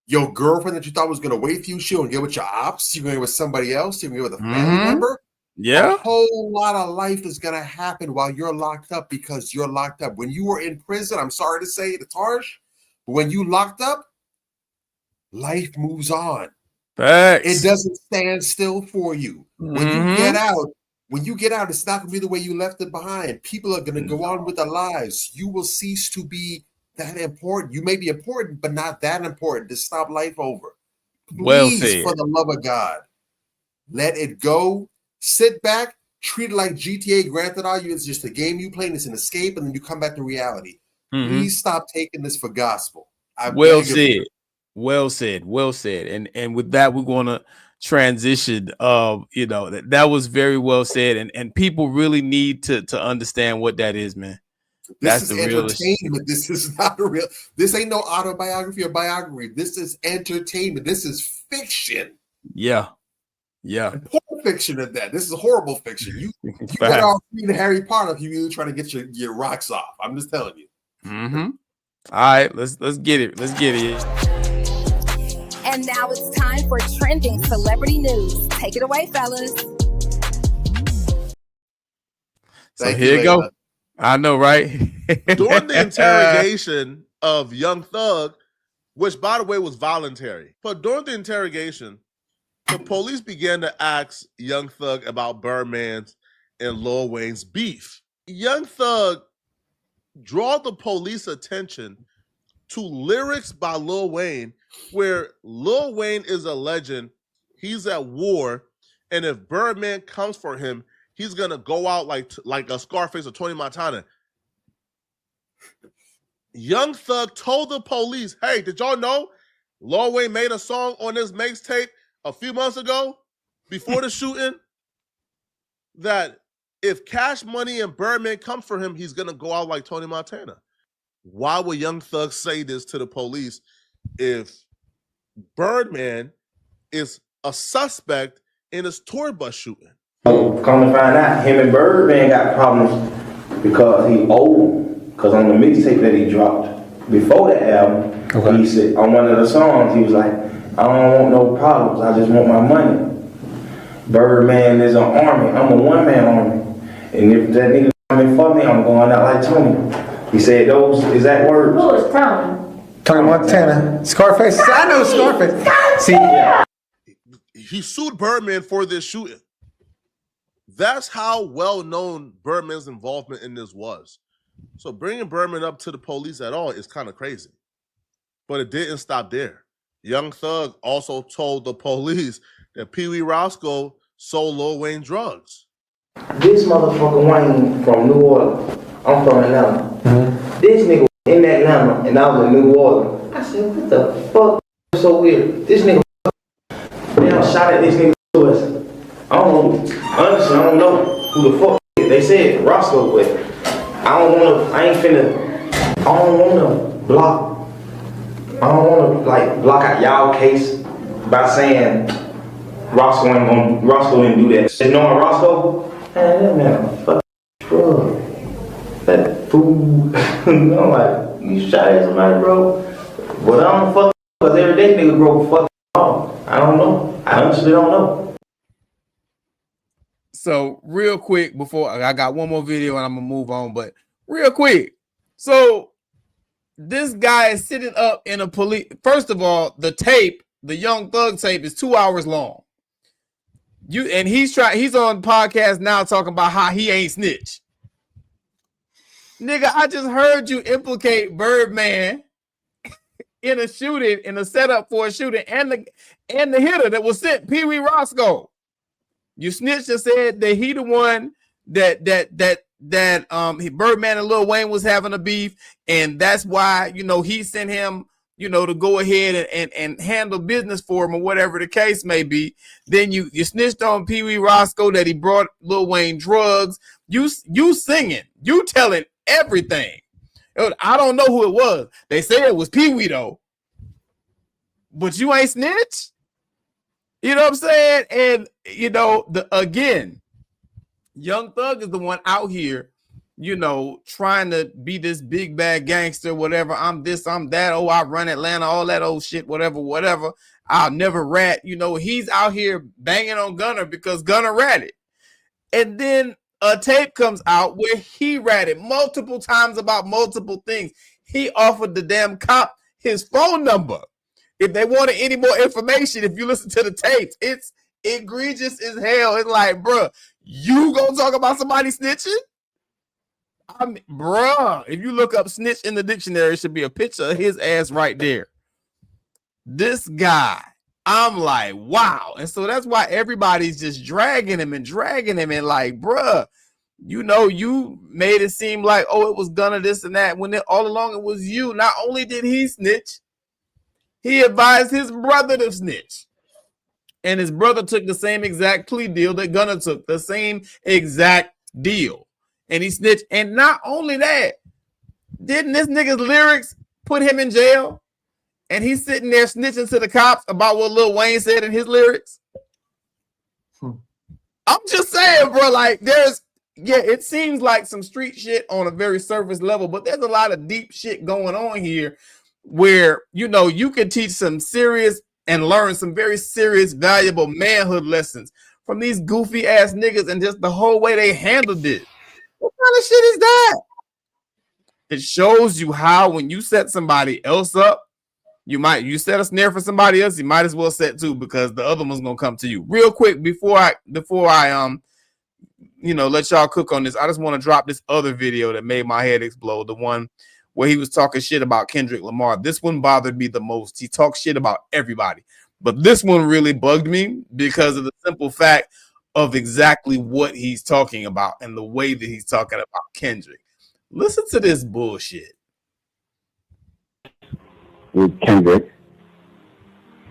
Your girlfriend that you thought was gonna wait for you, she'll get with your ops. You're gonna get with somebody else. You're gonna get with a family member. A whole lot of life is gonna happen while you're locked up because you're locked up. When you were in prison, I'm sorry to say it's harsh, but when you locked up, life moves on. It doesn't stand still for you. When you get out, it's not gonna be the way you left it behind. People are gonna go on with their lives. You will cease to be that important. You may be important, but not that important to stop life over. Please, for the love of God, let it go. Sit back, treat it like GTA Grand Theft Auto. It's just a game you play, and it's an escape, and then you come back to reality. Please stop taking this for gospel. Well said. And with that, we're going to transition. That was very well said, and people really need to understand what that is, man. This is entertainment. This is not a real. This ain't no autobiography or biography. This is entertainment. This is fiction. Poor fiction at that. This is horrible fiction. You better off reading Harry Potter if you really trying to get your rocks off. I'm just telling you. All right, let's get it. And now it's time for trending celebrity news. Take it away, fellas. So here you go. I know, right? During the interrogation of Young Thug, which by the way was voluntary, but during the interrogation, the police began to ask Young Thug about Birdman's and Lil Wayne's beef. Young Thug draw the police attention to lyrics by Lil Wayne, where Lil Wayne is alleging he's at war, and if Birdman comes for him, he's gonna go out like a Scarface or Tony Montana. Young Thug told the police, "Hey, did y'all know Lil Wayne made a song on this mixtape a few months ago before the shooting that if Cash Money and Birdman come for him, he's gonna go out like Tony Montana." Why would Young Thug say this to the police if Birdman is a suspect in his tour bus shooting? Come to find out, him and Birdman got problems because he old. Because on the mixtape that he dropped before the album, he said on one of the songs, he was like, "I don't want no problems, I just want my money." Birdman is an army, I'm a one-man army. And if that nigga coming for me, I'm going out like Tony. He said those exact words. Who is Tony? Tony Montana. Scarface. I know Scarface. See, he sued Birdman for this shooting. That's how well known Birdman's involvement in this was. So bringing Birdman up to the police at all is kind of crazy. But it didn't stop there. Young Thug also told the police that Pee Wee Roscoe sold Lil Wayne drugs. This motherfucker Wayne from New Orleans. I'm from Atlanta. This nigga was in Atlanta and I was in New Orleans. I said, what the fuck? So weird. This nigga now shot at this nigga to us. Honestly, I don't know who the fuck they said Roscoe, but I don't wanna block out y'all case by saying Roscoe didn't do that. And knowing Roscoe, man, fuck drug. That fool. I'm like, you shot at somebody, bro? But I don't fuck because every day nigga broke fuck off. I don't know. I honestly don't know. So real quick before I got one more video and I'm gonna move on, but real quick. So this guy is sitting up in a police. First of all, the tape, the Young Thug tape, is 2 hours long. He's on podcast now talking about how he ain't snitch. Nigga, I just heard you implicate Birdman in a shooting, in a setup for a shooting, and the hitter that was sent, Pee Wee Roscoe. You snitched and said that he the one that Birdman and Lil Wayne was having a beef, and that's why, you know, he sent him, you know, to go ahead and handle business for him or whatever the case may be. Then you snitched on Pee Wee Roscoe that he brought Lil Wayne drugs. You singing, you telling everything. I don't know who it was. They say it was Pee Wee though, but you ain't snitch. You know what I'm saying? And you know, again, Young Thug is the one out here, you know, trying to be this big bad gangster, whatever. I'm this, I'm that. Oh, I run Atlanta, all that old shit, whatever. I'll never rat. You know, he's out here banging on Gunner because Gunner ratted. And then a tape comes out where he ratted multiple times about multiple things. He offered the damn cop his phone number if they wanted any more information. If you listen to the tapes, it's egregious as hell. It's like, bruh, you gonna talk about somebody snitching? I mean, bruh, if you look up snitch in the dictionary, it should be a picture of his ass right there. This guy, I'm like, wow. And so that's why everybody's just dragging him and like, bruh, you know, you made it seem like, oh, it was Gunna this and that, when all along it was you. Not only did he snitch, he advised his brother to snitch. And his brother took the same exact plea deal that Gunna took, the same exact deal. And he snitched. And not only that, didn't this nigga's lyrics put him in jail? And he's sitting there snitching to the cops about what Lil Wayne said in his lyrics. I'm just saying, bro, like it seems like some street shit on a very surface level, but there's a lot of deep shit going on here where, you know, you can teach some serious and learn some very serious, valuable manhood lessons from these goofy ass niggas and just the whole way they handled it. What kind of shit is that? It shows you how when you set somebody else up, you set a snare for somebody else, you might as well set two, because the other one's gonna come to you. Real quick, before I you know, let y'all cook on this, I just want to drop this other video that made my head explode. The one where he was talking shit about Kendrick Lamar. This one bothered me the most. He talks shit about everybody, but this one really bugged me because of the simple fact of exactly what he's talking about and the way that he's talking about Kendrick. Listen to this bullshit. With Kendrick,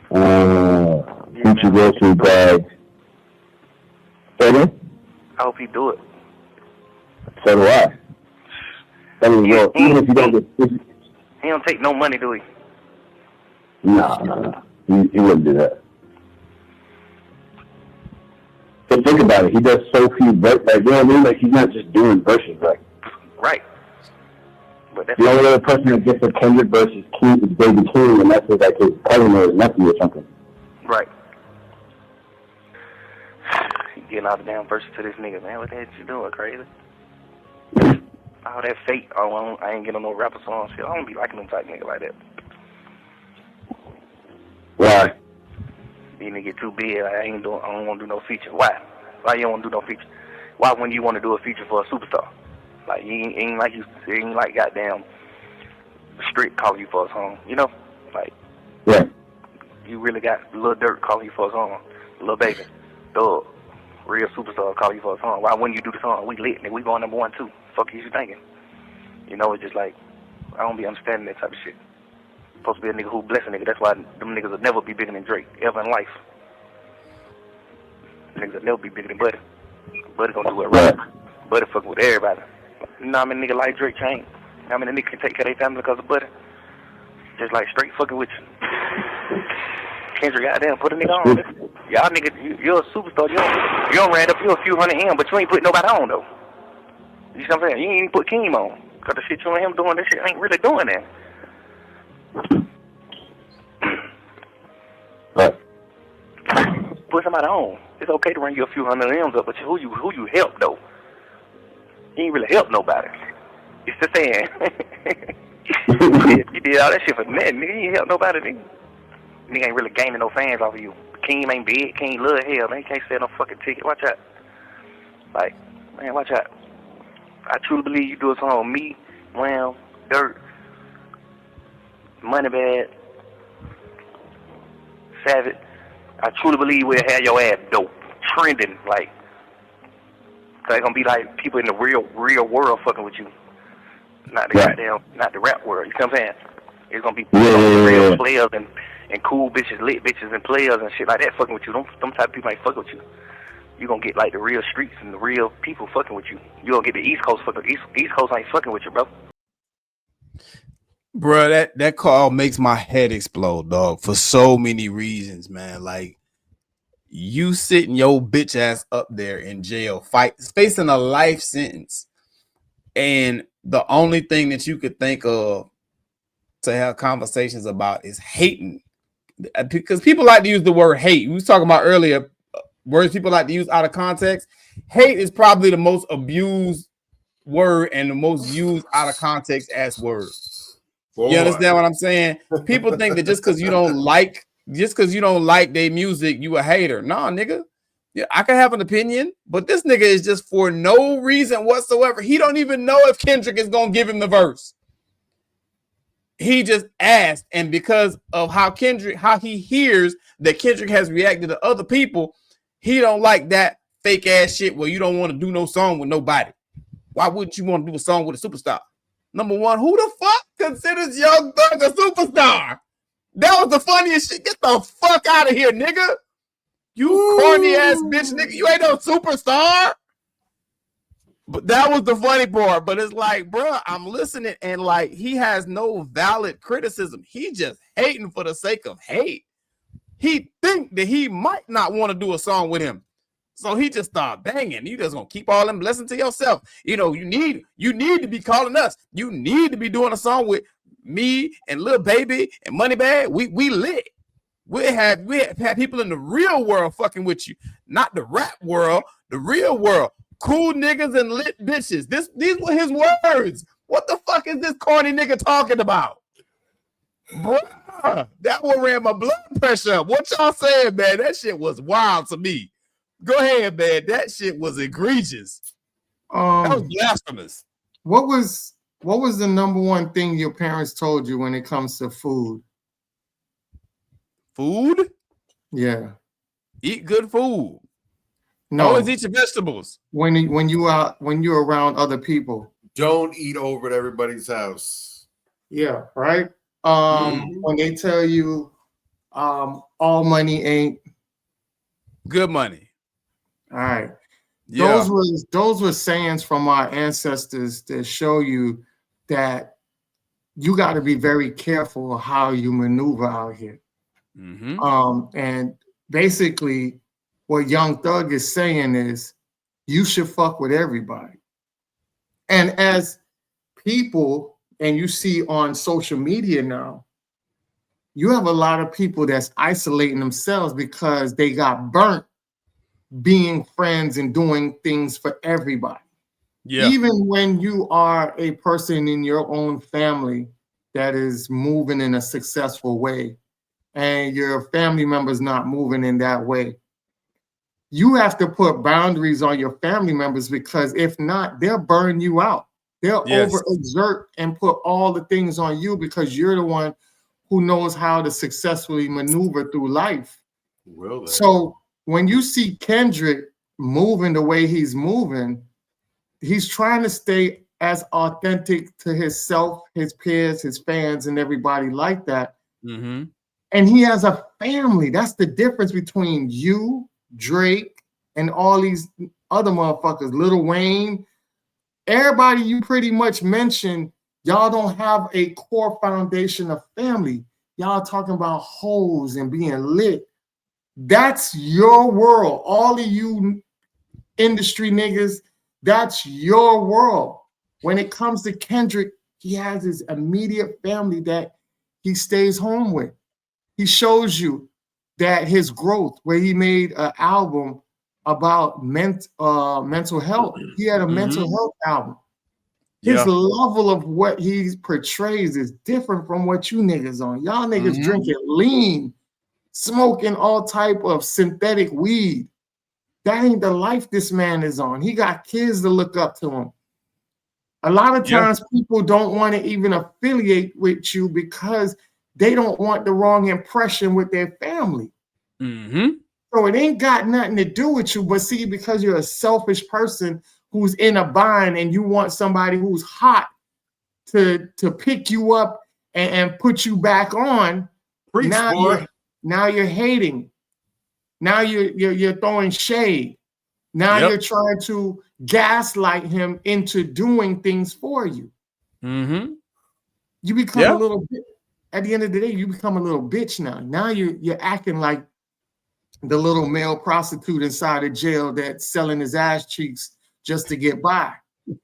future grocery bag. I hope he do it. So do I. I mean, well, even if you don't get, he don't take no money, do he? No. He wouldn't do that. But think about it. He does so few verses. Like, you know what I mean? Like, he's not just doing verses. Like, right. But that's the only other person that gets a Kendrick versus King is Baby King, and that's like his cousin or his nephew or something. Right. You getting all the damn verses to this nigga, man. What the heck you doing, crazy? All that fake. Oh, I ain't getting no rapper song shit. I don't be liking them type nigga like that. Why? You nigga get too big. I don't want to do no feature. Why? Why you don't want to do no feature? Why when you want to do a feature for a superstar? Like, you ain't like goddamn Strict calling you for a song, you know? Like, yeah. You really got Lil Durk calling you for a song, Lil Baby, Thug, real superstar calling you for a song. Why wouldn't you do the song? We lit, nigga. We going number 1, 2. Fuck you thinking? You know, it's just like, I don't be understanding that type of shit. Supposed to be a nigga who bless a nigga. That's why them niggas will never be bigger than Drake, ever in life. Niggas will never be bigger than Buddy. Buddy gonna do it right. Buddy fucking with everybody. You know how many niggas like Drake change? How many niggas can take care of their family because of Buddy? Just like straight fucking with you. Kendrick, goddamn, put a nigga on. Y'all niggas, you're a superstar. You don't ran up you a few hundred M, but you ain't put nobody on though. You see what I'm saying? You ain't even put Keem on. Cause the shit you and him doing, this shit ain't really doing that. Put somebody on. It's okay to run you a few hundred M's up, but who you help though? You ain't really help nobody. It's the saying. You did all that shit for nothing, nigga. You ain't help nobody, nigga. Nigga ain't really gaining no fans off of you. Keem ain't big. Keem love hell, man. He can't sell no fucking ticket. Watch out. Like, man, watch out. I truly believe you do a song with me, Wham, Dirt, Moneybag, Savage, I truly believe we'll have your ass dope, trending, like, they're gonna be like people in the real world fucking with you. Not the not the rap world, you know what I'm saying? It's gonna be real players and cool bitches, lit bitches and players and shit like that fucking with you. Them type of people ain't fucking with you. You gonna get like the real streets and the real people fucking with you. You gonna get the East Coast fucking East Coast ain't fucking with you, bro. Bro, that call makes my head explode, dog, for so many reasons, man. Like, you sitting your bitch ass up there in jail, facing a life sentence, and the only thing that you could think of to have conversations about is hating, because people like to use the word hate. We was talking about earlier words people like to use out of context. Hate is probably the most abused word and the most used out of context as word. You understand what I'm saying? People think that just because you don't like their music, you a hater. Nah, nigga. Yeah, I can have an opinion, but this nigga is just for no reason whatsoever. He don't even know if Kendrick is gonna give him the verse. He just asked, and because of how he hears that Kendrick has reacted to other people, he don't like that fake ass shit where you don't want to do no song with nobody. Why wouldn't you want to do a song with a superstar? Number one, who the fuck considers Young Thug a superstar? That was the funniest shit. Get the fuck out of here, nigga. You corny ass bitch, nigga. You ain't no superstar. But that was the funny part. But it's like, bro, I'm listening and like he has no valid criticism. He just hating for the sake of hate. He think that he might not want to do a song with him. So he just start banging. You just gonna keep all them blessings to yourself. You know, you need to be calling us. You need to be doing a song with me and Lil Baby and Moneybag. We lit. We have people in the real world fucking with you, not the rap world, the real world. Cool niggas and lit bitches. These were his words. What the fuck is this corny nigga talking about? Bruh, that one ran my blood pressure up. What y'all saying, man? That shit was wild to me. Go ahead, man. That shit was egregious. That was blasphemous. What was the number one thing your parents told you when it comes to food? Food? Yeah. Eat good food. No. Always eat your vegetables. When you're around other people. Don't eat over at everybody's house. Yeah, right? When they tell you all money ain't good money. All right. Yeah. Those were sayings from our ancestors that show you that you got to be very careful how you maneuver out here. And basically what Young Thug is saying is you should fuck with everybody. And as people, and you see on social media now, you have a lot of people that's isolating themselves because they got burnt being friends and doing things for everybody. Yeah. Even when you are a person in your own family that is moving in a successful way and your family members not moving in that way, you have to put boundaries on your family members, because if not, they'll burn you out. They'll overexert and put all the things on you because you're the one who knows how to successfully maneuver through life. So when you see Kendrick moving the way he's moving, he's trying to stay as authentic to himself, his peers, his fans, and everybody like that. And he has a family. That's the difference between you, Drake, and all these other motherfuckers, Lil Wayne. Everybody you pretty much mentioned, y'all don't have a core foundation of family. Y'all talking about hoes and being lit. That's your world. All of you industry niggas, that's your world. When it comes to Kendrick, he has his immediate family that he stays home with. He shows you that his growth, where he made an album about mental health. He had a mental health album. His level of what he portrays is different from what you niggas on. Y'all niggas drinking lean, smoking all type of synthetic weed. That ain't the life this man is on. He got kids to look up to him. A lot of times people don't want to even affiliate with you because they don't want the wrong impression with their family. Mm-hmm. So it ain't got nothing to do with you. But see, because you're a selfish person who's in a bind and you want somebody who's hot to pick you up and put you back on, Preach, boy. Now you're hating. Now you're throwing shade. Now you're trying to gaslight him into doing things for you. Mm-hmm. You become a little bit. At the end of the day, you become a little bitch now. Now you're acting like the little male prostitute inside of jail that's selling his ass cheeks just to get by.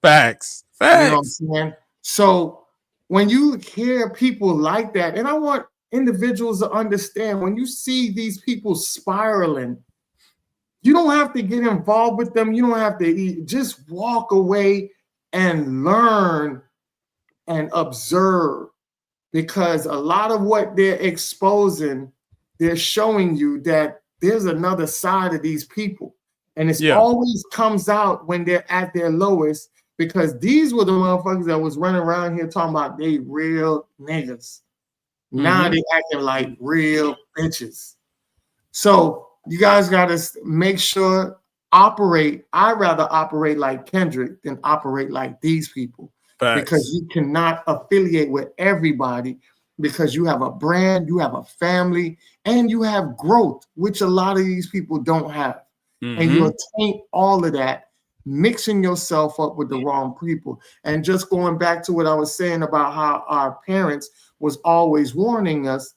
Facts. You know what I'm saying? So when you hear people like that, and I want individuals to understand, when you see these people spiraling, you don't have to get involved with them. You don't have to eat. Just walk away and learn and observe, because a lot of what they're exposing, they're showing you that there's another side of these people. And it always comes out when they're at their lowest, because these were the motherfuckers that was running around here talking about they real niggas. Now they acting like real bitches. So you guys got to make sure, I'd rather operate like Kendrick than operate like these people. Facts. Because you cannot affiliate with everybody, because you have a brand, you have a family, and you have growth, which a lot of these people don't have. And you taint all of that, mixing yourself up with the wrong people. And just going back to what I was saying about how our parents was always warning us,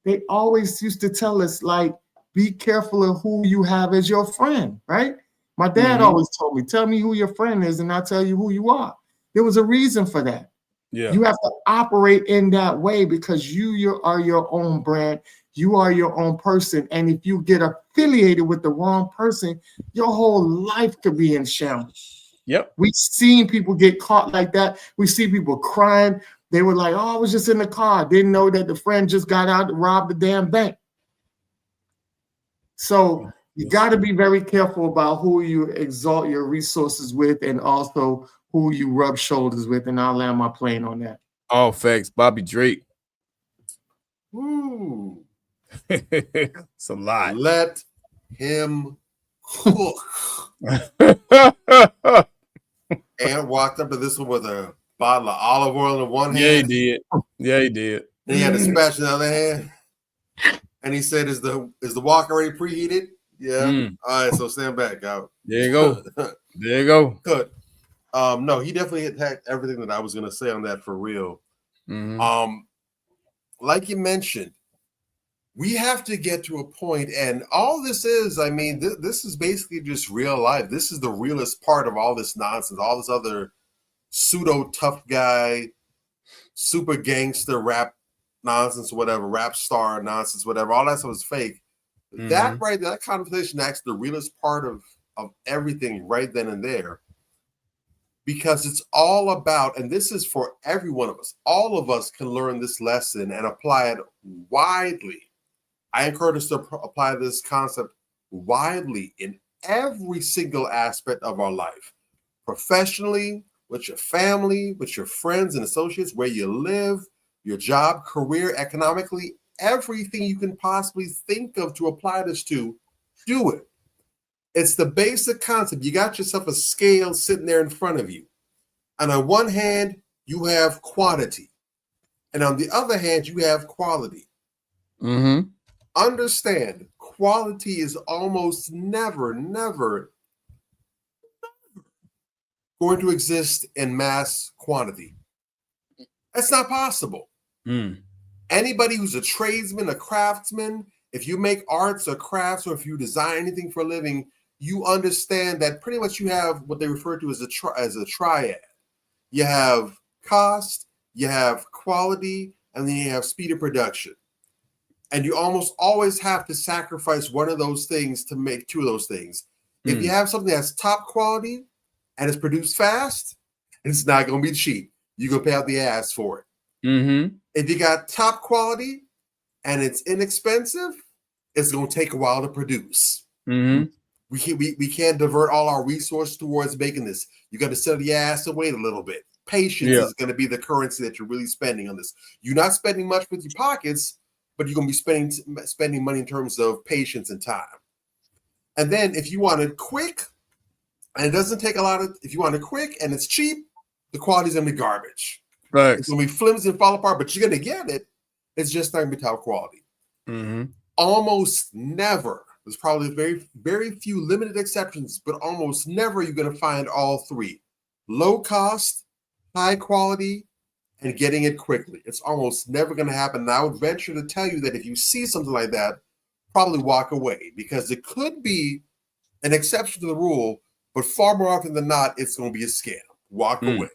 they always used to tell us, like, be careful of who you have as your friend, right? My dad always told me, tell me who your friend is and I'll tell you who you are. There was a reason for that. Yeah. You have to operate in that way, because you are your own brand. You are your own person. And if you get affiliated with the wrong person, your whole life could be in shambles. Yep. We've seen people get caught like that. We see people crying. They were like, oh, I was just in the car. Didn't know that the friend just got out to rob the damn bank. So you got to be very careful about who you exalt your resources with, and also who you rub shoulders with. And I'll land my plane on that. All facts. Bobby Drake. Ooh. It's a lot. Let him cook. And walked up to this one with a bottle of olive oil in one hand. Yeah, he did. Yeah, he did. And he had a spatula in the other hand. And he said, is the wok already preheated? Yeah. All right, so stand back out. There you go. There you go. Good. No, he definitely attacked everything that I was gonna say on that, for real. Like you mentioned, we have to get to a point, and all this is, I mean, this is basically just real life. This is the realest part of all this nonsense, all this other pseudo tough guy, super gangster rap nonsense, whatever, rap star nonsense, whatever. All that stuff is fake. That right there, that conversation acts the realest part of everything right then and there. Because it's all about, and this is for every one of us, all of us can learn this lesson and apply it widely. I encourage us to apply this concept widely in every single aspect of our life. Professionally, with your family, with your friends and associates, where you live, your job, career, economically, everything you can possibly think of to apply this to, do it. It's the basic concept. You got yourself a scale sitting there in front of you. And on one hand, you have quantity. And on the other hand, you have quality. Understand, quality is almost never going to exist in mass quantity. That's not possible. Anybody who's a tradesman, a craftsman, if you make arts or crafts, or if you design anything for a living, you understand that pretty much you have what they refer to as a triad. You have cost, you have quality, and then you have speed of production. And you almost always have to sacrifice one of those things to make two of those things. If you have something that's top quality and it's produced fast, it's not going to be cheap. You're going to pay out the ass for it. If you got top quality and it's inexpensive, it's going to take a while to produce. We can't divert all our resources towards making this. You got to set the ass and wait a little bit. Patience is going to be the currency that you're really spending on this. You're not spending much with your pockets, but you're gonna be spending money in terms of patience and time. And then if you want it quick, and it doesn't take a lot of, if you want it quick and it's cheap, the quality's gonna be garbage. Right. It's gonna be flimsy and fall apart, but you're gonna get it. It's just not gonna be top quality. Almost never. There's probably very, very few limited exceptions, but almost never you're gonna find all three: low cost, high quality, and getting it quickly. It's almost never gonna happen. And I would venture to tell you that if you see something like that, probably walk away, because it could be an exception to the rule, but far more often than not, it's gonna be a scam. Walk away.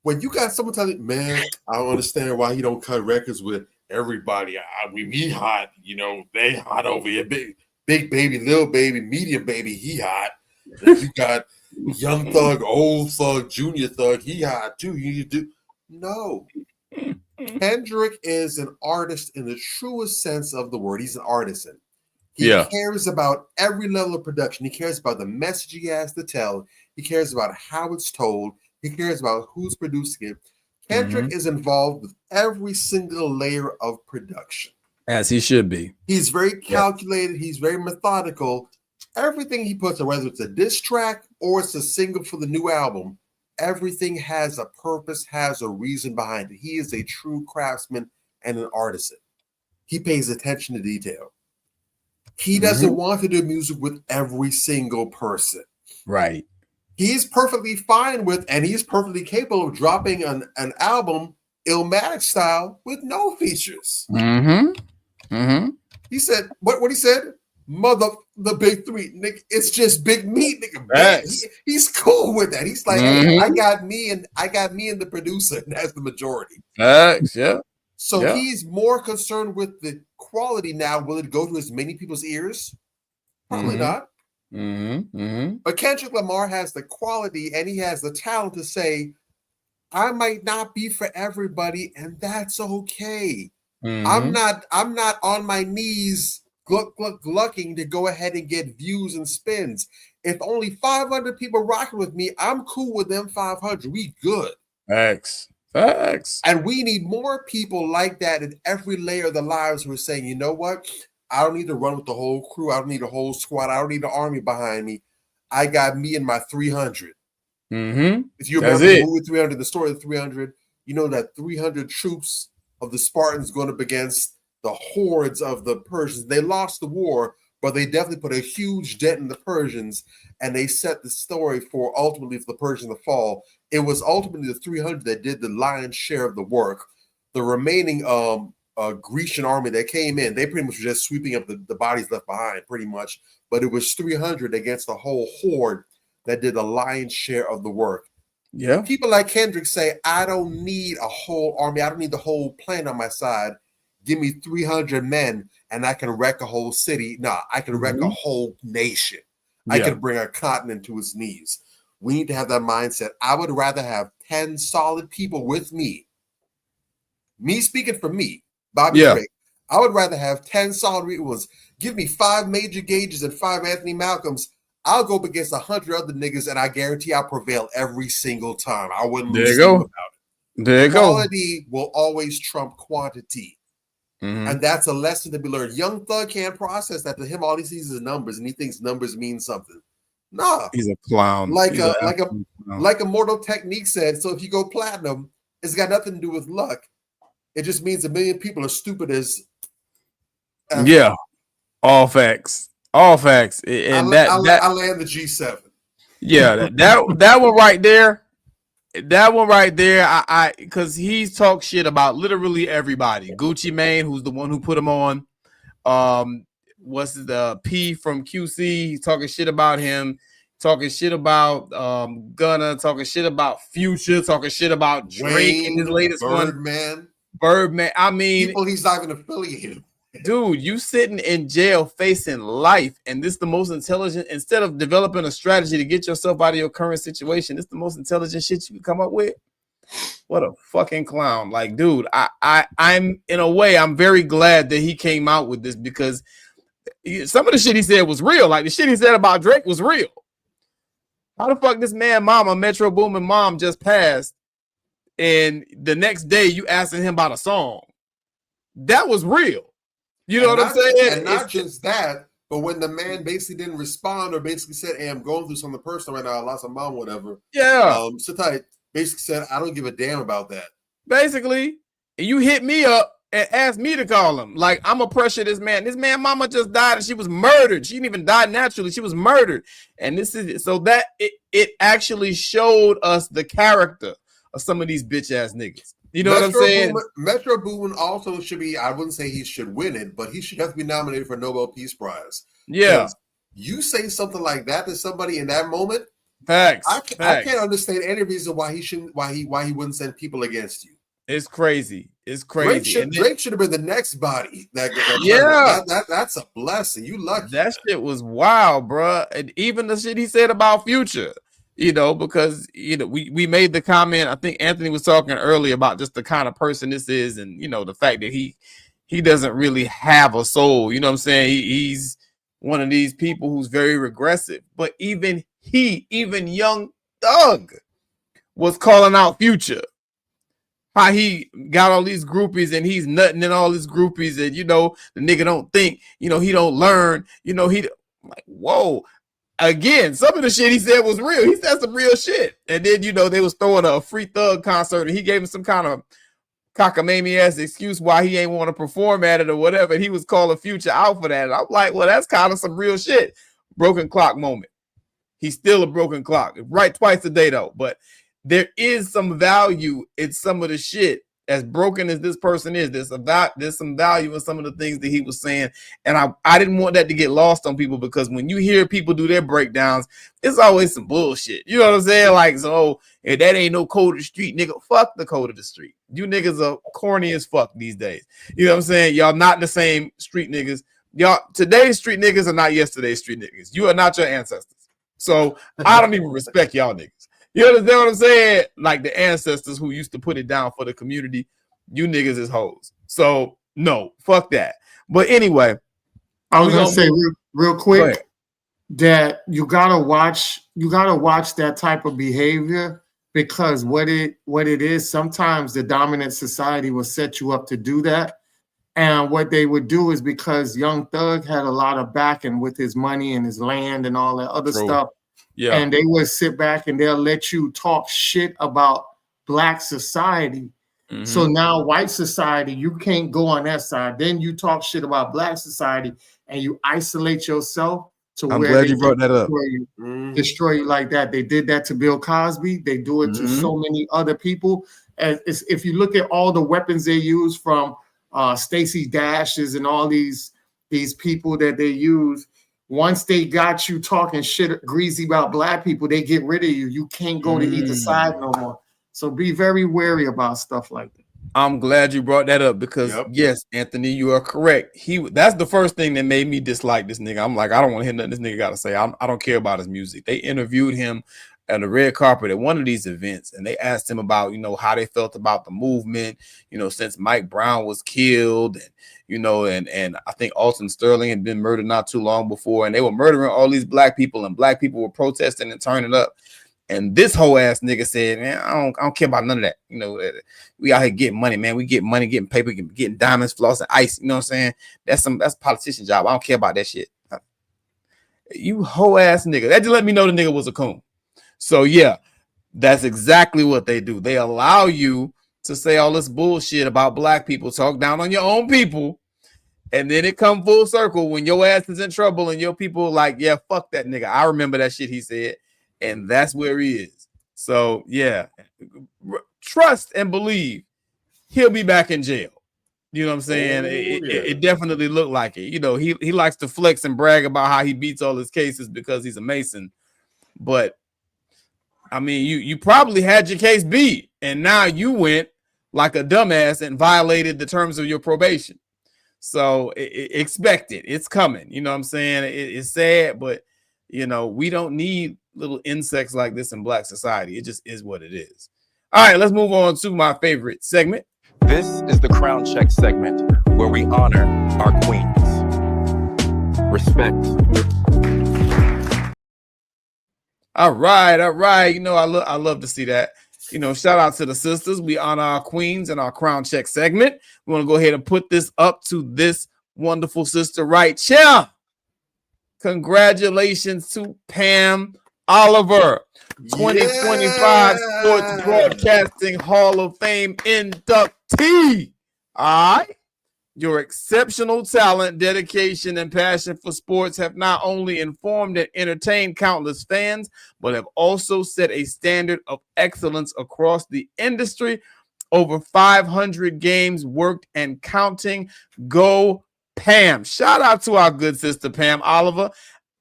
When you got someone telling you, man, I don't understand why he don't cut records with everybody. We hot, you know, they hot over here. Big baby, little baby, medium baby, he hot. Then you got young thug, old thug, junior thug, he hot too. You do no. Kendrick is an artist in the truest sense of the word. He's an artisan. He cares about every level of production. He cares about the message he has to tell. He cares about how it's told. He cares about who's producing it. Kendrick is involved with every single layer of production. As he should be. He's very calculated. He's very methodical. Everything he puts on, whether it's a diss track or it's a single for the new album, everything has a purpose, has a reason behind it. He is a true craftsman and an artisan. He pays attention to detail. He doesn't want to do music with every single person. Right. He's perfectly fine with, and he's perfectly capable of dropping an album Illmatic style with no features. He said, what he said? Mother, the big three, nigga, it's just big meat, nigga. He's cool with that. He's like, hey, I got me and the producer, and that's the majority. So he's more concerned with the quality now. Will it go to as many people's ears? Probably not. But Kendrick Lamar has the quality and he has the talent to say, I might not be for everybody, and that's okay. I'm not on my knees glucking to go ahead and get views and spins. If only 500 people rocking with me, I'm cool with them 500. We good. Facts. And we need more people like that in every layer of the lives who are saying, you know what? I don't need to run with the whole crew. I don't need a whole squad. I don't need an army behind me. I got me and my 300. If you remember the movie 300, the story of 300, you know that 300 troops of the Spartans going up against the hordes of the Persians. They lost the war, but they definitely put a huge dent in the Persians, and they set the story for ultimately for the Persians to fall. It was ultimately the 300 that did the lion's share of the work. The remaining Grecian army that came in, they pretty much were just sweeping up the bodies left behind, pretty much. But it was 300 against the whole horde that did the lion's share of the work. People like Kendrick say, I don't need a whole army. I don't need the whole plan on my side. Give me 300 men and I can wreck a whole city. Nah, I can wreck a whole nation. I can bring a continent to its knees. We need to have that mindset. I would rather have 10 solid people with me. Me speaking for me, Bobby Drake. I would rather have 10 solid ones. Give me 5 Major Gages and 5 Anthony Malcolms. I'll go up against 100 other niggas, and I guarantee I'll prevail every single time. I wouldn't lose sleep about it. Quality will always trump quantity. And that's a lesson to be learned. Young Thug can't process that. To him, all he sees is numbers, and he thinks numbers mean something. Nah. He's a clown. Like a Mortal Technique said, so if you go platinum, it's got nothing to do with luck. It just means 1 million people are stupid as all facts. All facts. And I land the G7. Yeah, that one right there. That one right there, I because he's talked shit about literally everybody. Gucci Mane, who's the one who put him on. What's the P from QC? He's talking shit about him. Talking shit about Gunna. Talking shit about Future. Talking shit about Drake in his latest Birdman. Birdman. I mean, people he's not even affiliated. Dude, you sitting in jail facing life, and this is the most intelligent. Instead of developing a strategy to get yourself out of your current situation, this is the most intelligent shit you can come up with. What a fucking clown! Like, dude, I'm in a way, I'm very glad that he came out with this because some of the shit he said was real. Like the shit he said about Drake was real. How the fuck this man, mama, Metro Boomin mom, just passed, and the next day you asking him about a song? that was real. You know what I'm saying? And not just that, but when the man basically didn't respond or basically said, "Hey, I'm going through something personal right now. I lost my mom, whatever." Yeah. Satai basically said, "I don't give a damn about that." Basically, you hit me up and asked me to call him. Like, I'm gonna pressure this man. This man mama just died and she was murdered. She didn't even die naturally. She was murdered. And this is so that it actually showed us the character of some of these bitch ass niggas. You know what I'm saying? Metro Boomin also should be, I wouldn't say he should win it, but he should have to be nominated for Nobel Peace Prize. Yeah. You say something like that to somebody in that moment. Facts. I can't understand any reason why he shouldn't, why he wouldn't send people against you. It's crazy. It's crazy. Drake should have been the next body. That's a blessing. You lucky. That shit was wild, bro. And even the shit he said about Future, you know, because you know we made the comment. I think Anthony was talking earlier about just the kind of person this is, and you know the fact that he doesn't really have a soul. You know what I'm saying? He's one of these people who's very regressive. But even Young Thug was calling out Future. How he got all these groupies and he's nutting in all these groupies, and you know the nigga don't think, you know, he don't learn, you know, I'm like, whoa. Again, some of the shit he said was real. He said some real shit. And then, you know, they was throwing a Free Thug concert and he gave him some kind of cockamamie ass excuse why he ain't want to perform at it or whatever. And he was calling Future out for that. And I'm like, well, that's kind of some real shit. Broken clock moment. He's still a broken clock. Right twice a day though. But there is some value in some of the shit. As broken as this person is, there's some value in some of the things that he was saying. And I didn't want that to get lost on people, because when you hear people do their breakdowns, it's always some bullshit. You know what I'm saying? Like, so if that ain't no code of the street, nigga, fuck the code of the street. You niggas are corny as fuck these days. You know what I'm saying? Y'all not the same street niggas. Y'all, today's street niggas are not yesterday's street niggas. You are not your ancestors. So I don't even respect y'all niggas. You understand what I'm saying? Like the ancestors who used to put it down for the community, you niggas is hoes. So no, fuck that. But anyway, I was gonna say real quick that you gotta watch that type of behavior, because what it is, sometimes the dominant society will set you up to do that. And what they would do is, because Young Thug had a lot of backing with his money and his land and all that other stuff. Yeah. And they would sit back and they'll let you talk shit about black society. Mm-hmm. So now white society, you can't go on that side. Then you talk shit about black society and you isolate yourself to I'm where glad you brought that up. Destroy you like that. They did that to Bill Cosby. They do it to so many other people. And if you look at all the weapons they use, from Stacey Dashes and all these people that they use, once they got you talking shit greasy about black people, they get rid of you. You can't go to either side no more. So be very wary about stuff like that. I'm glad you brought that up, because yes, Anthony, you are correct. That's the first thing that made me dislike this nigga. I'm like, I don't want to hear nothing this nigga got to say. I don't care about his music. They interviewed him at the red carpet at one of these events, and they asked him about, you know, how they felt about the movement, you know, since Mike Brown was killed, and you know, and I think Alton Sterling had been murdered not too long before, and they were murdering all these black people, and black people were protesting and turning up. And this whole ass nigga said, man, I don't care about none of that. You know, we out here getting money, man. We get money, getting paper, getting diamonds, floss, and ice. You know what I'm saying? That's a politician job. I don't care about that shit. You whole ass nigga. That just let me know the nigga was a coon. So yeah, that's exactly what they do. They allow you to say all this bullshit about black people, talk down on your own people, and then it come full circle when your ass is in trouble and your people like, yeah, fuck that nigga. I remember that shit he said, and that's where he is. So yeah, trust and believe he'll be back in jail. You know what I'm saying? It definitely looked like it. You know, he likes to flex and brag about how he beats all his cases because he's a Mason, but I mean, you probably had your case beat, and now you went like a dumbass and violated the terms of your probation. So expect it. It's coming. You know what I'm saying? It's sad, but, you know, we don't need little insects like this in black society. It just is what it is. All right, let's move on to my favorite segment. This is the Crown Check segment, where we honor our queens. Respect. All right. You know, I love to see that. shout out to the sisters. We honor our queens in our crown check segment. We want to go ahead and put this up to this wonderful sister right here. Congratulations to Pam Oliver, 2025 Sports Broadcasting Hall of Fame inductee. All right. Your exceptional talent, dedication, and passion for sports have not only informed and entertained countless fans, but have also set a standard of excellence across the industry. Over 500 games worked and counting. Go Pam. Shout out to our good sister, Pam Oliver.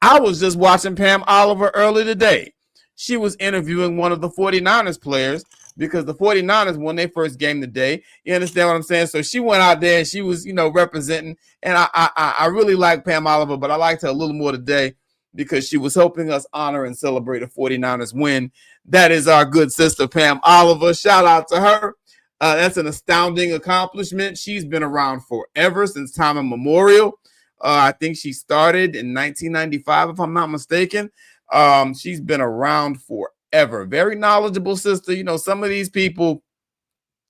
I was just watching Pam Oliver earlier today. She was interviewing one of the 49ers players because the 49ers won their first game today. You understand what I'm saying? So she went out there and she was, representing. And I really like Pam Oliver, but I liked her a little more today because she was helping us honor and celebrate a 49ers win. That is our good sister, Pam Oliver. Shout out to her. That's an astounding accomplishment. She's been around forever, since time immemorial. I think she started in 1995, if I'm not mistaken. She's been around forever. Very knowledgeable sister. Some of these people,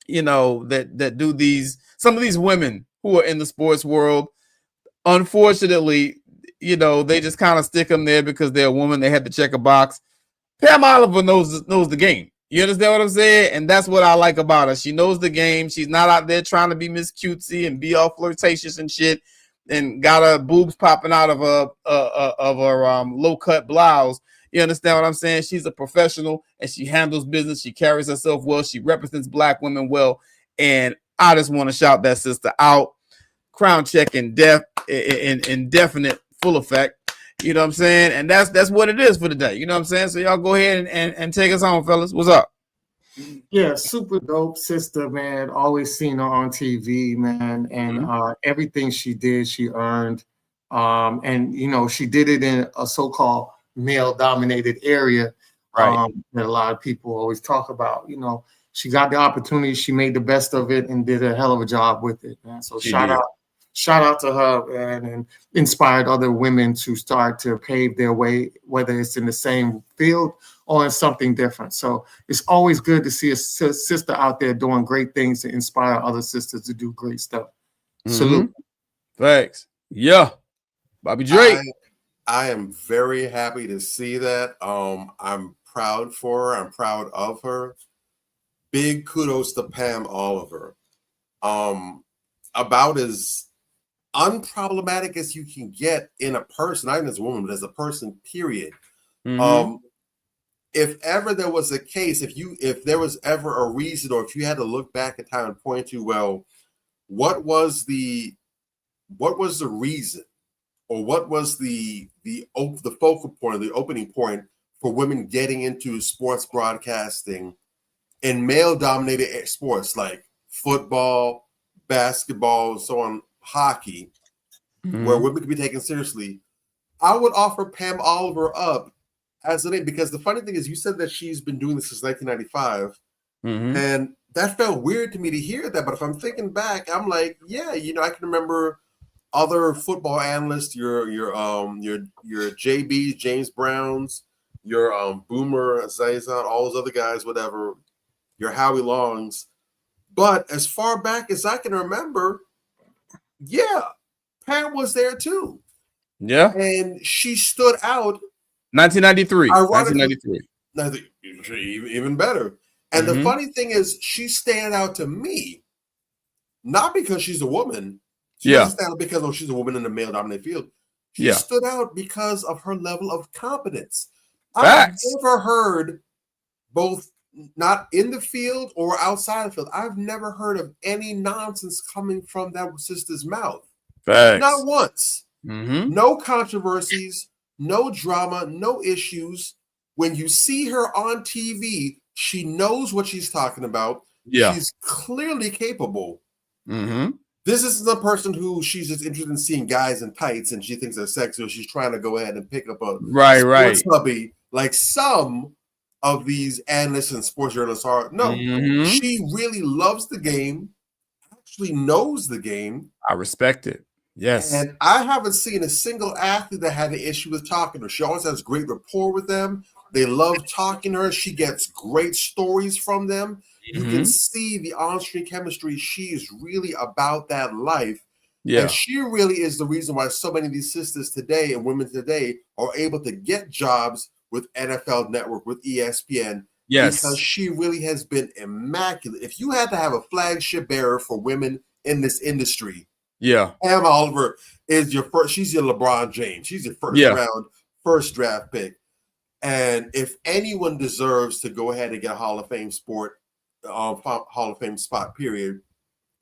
that do these, some of these women who are in the sports world, unfortunately, they just kind of stick them there because they're a woman. They had to check a box. Pam Oliver knows the game. You understand what I'm saying? And that's what I like about her. She knows the game. She's not out there trying to be Miss Cutesy and be all flirtatious and shit, and got her boobs popping out of her low cut blouse. You understand what I'm saying? She's a professional and she handles business. She carries herself well. She represents Black women well. And I just want to shout that sister out. Crown check in definite full effect. You know what I'm saying? And that's what it is for the day. You know what I'm saying? So y'all go ahead and take us home, fellas. What's up? Yeah, super dope sister, man. Always seen her on TV, man. And everything she did, she earned. And she did it in a so-called male-dominated area. Right. That a lot of people always talk about. She got the opportunity, she made the best of it, and did a hell of a job with it, man. So shout out to her, man, and inspired other women to start to pave their way, whether it's in the same field or in something different. So it's always good to see a sister out there doing great things to inspire other sisters to do great stuff. Salute. Thanks. Yeah. Bobby Drake. I am very happy to see that. I'm proud for her. I'm proud of her. Big kudos to Pam Oliver. About as unproblematic as you can get in a person, not even as a woman, but as a person, period. If ever there was a case, if there was ever a reason, or if you had to look back in time and point to, well, what was the reason, or what was the focal point, or the opening point for women getting into sports broadcasting in male-dominated sports like football, basketball, and so on, hockey, where women can be taken seriously, I would offer Pam Oliver up as a name, because the funny thing is, you said that she's been doing this since 1995, and that felt weird to me to hear that. But if I'm thinking back, I'm like, yeah, I can remember other football analysts, your JBs, James Browns, your Boomer Zayzon, all those other guys, whatever, your Howie Longs. But as far back as I can remember, yeah, Pam was there too. Yeah. And she stood out. 1993. 1993. Even better. And the funny thing is, she stand out to me, not because she's a woman. She doesn't stand out because she's a woman in a male-dominated field. She stood out because of her level of competence. I've never heard, both not in the field or outside the field, I've never heard of any nonsense coming from that sister's mouth. Facts. Not once. No controversies, no drama, no issues. When you see her on TV, she knows what she's talking about. She's clearly capable. This isn't a person who she's just interested in seeing guys in tights and she thinks they're sexy, or she's trying to go ahead and pick up a sports hubby like some of these analysts and sports journalists are. No, she really loves the game, actually knows the game. I respect it. Yes. And I haven't seen a single athlete that had an issue with talking to her. She always has great rapport with them. They love talking to her. She gets great stories from them. You can see the on-screen chemistry. She is really about that life. Yeah. And she really is the reason why so many of these sisters today and women today are able to get jobs with NFL Network, with ESPN. Yes. Because she really has been immaculate. If you had to have a flagship bearer for women in this industry, Yeah. Pam Oliver is your first. She's your LeBron James. She's your first round, first draft pick. And if anyone deserves to go ahead and get a Hall of Fame spot, period,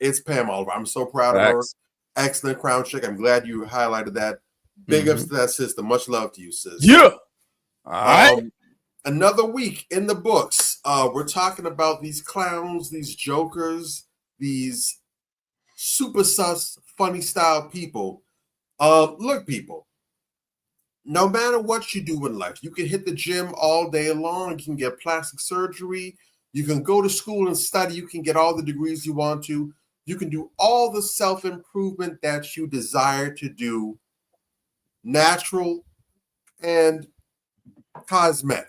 it's Pam Oliver. I'm so proud of her. Excellent crown chick. I'm glad you highlighted that. Big ups to that sister. Much love to you, sis. Yeah. All right. Another week in the books. We're talking about these clowns, these jokers, these super sus, funny style people. Look, people, no matter what you do in life, you can hit the gym all day long. You can get plastic surgery. You can go to school and study. You can get all the degrees you want to. You can do all the self-improvement that you desire to do, natural and cosmetic.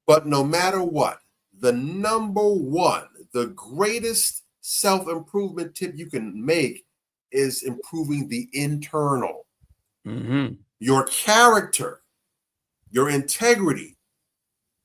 But no matter what, the number one, the greatest self-improvement tip you can make is improving the internal. Your character, your integrity,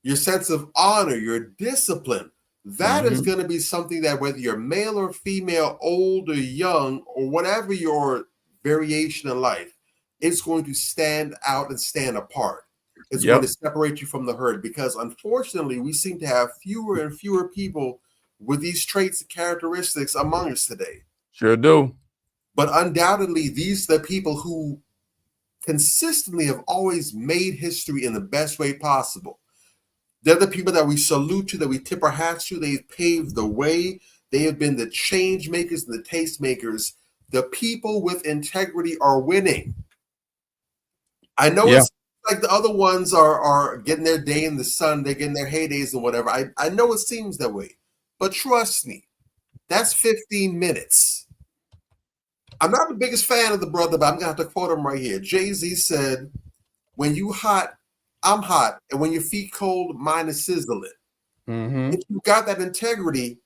your sense of honor, your discipline. That is going to be something that whether you're male or female, old or young, or whatever your variation in life, it's going to stand out and stand apart. It's going to separate you from the herd, because unfortunately, we seem to have fewer and fewer people with these traits and characteristics among us today. Sure do. But undoubtedly, these are the people who consistently have always made history in the best way possible. They're the people that we salute to, that we tip our hats to. They've paved the way. They have been the change makers and the taste makers. The people with integrity are winning. I know it's like the other ones are getting their day in the sun. They're getting their heydays and whatever. I know it seems that way. But trust me, that's 15 minutes. I'm not the biggest fan of the brother, but I'm going to have to quote him right here. Jay-Z said, when you hot, I'm hot. And when your feet cold, mine is sizzling. If you got that integrity,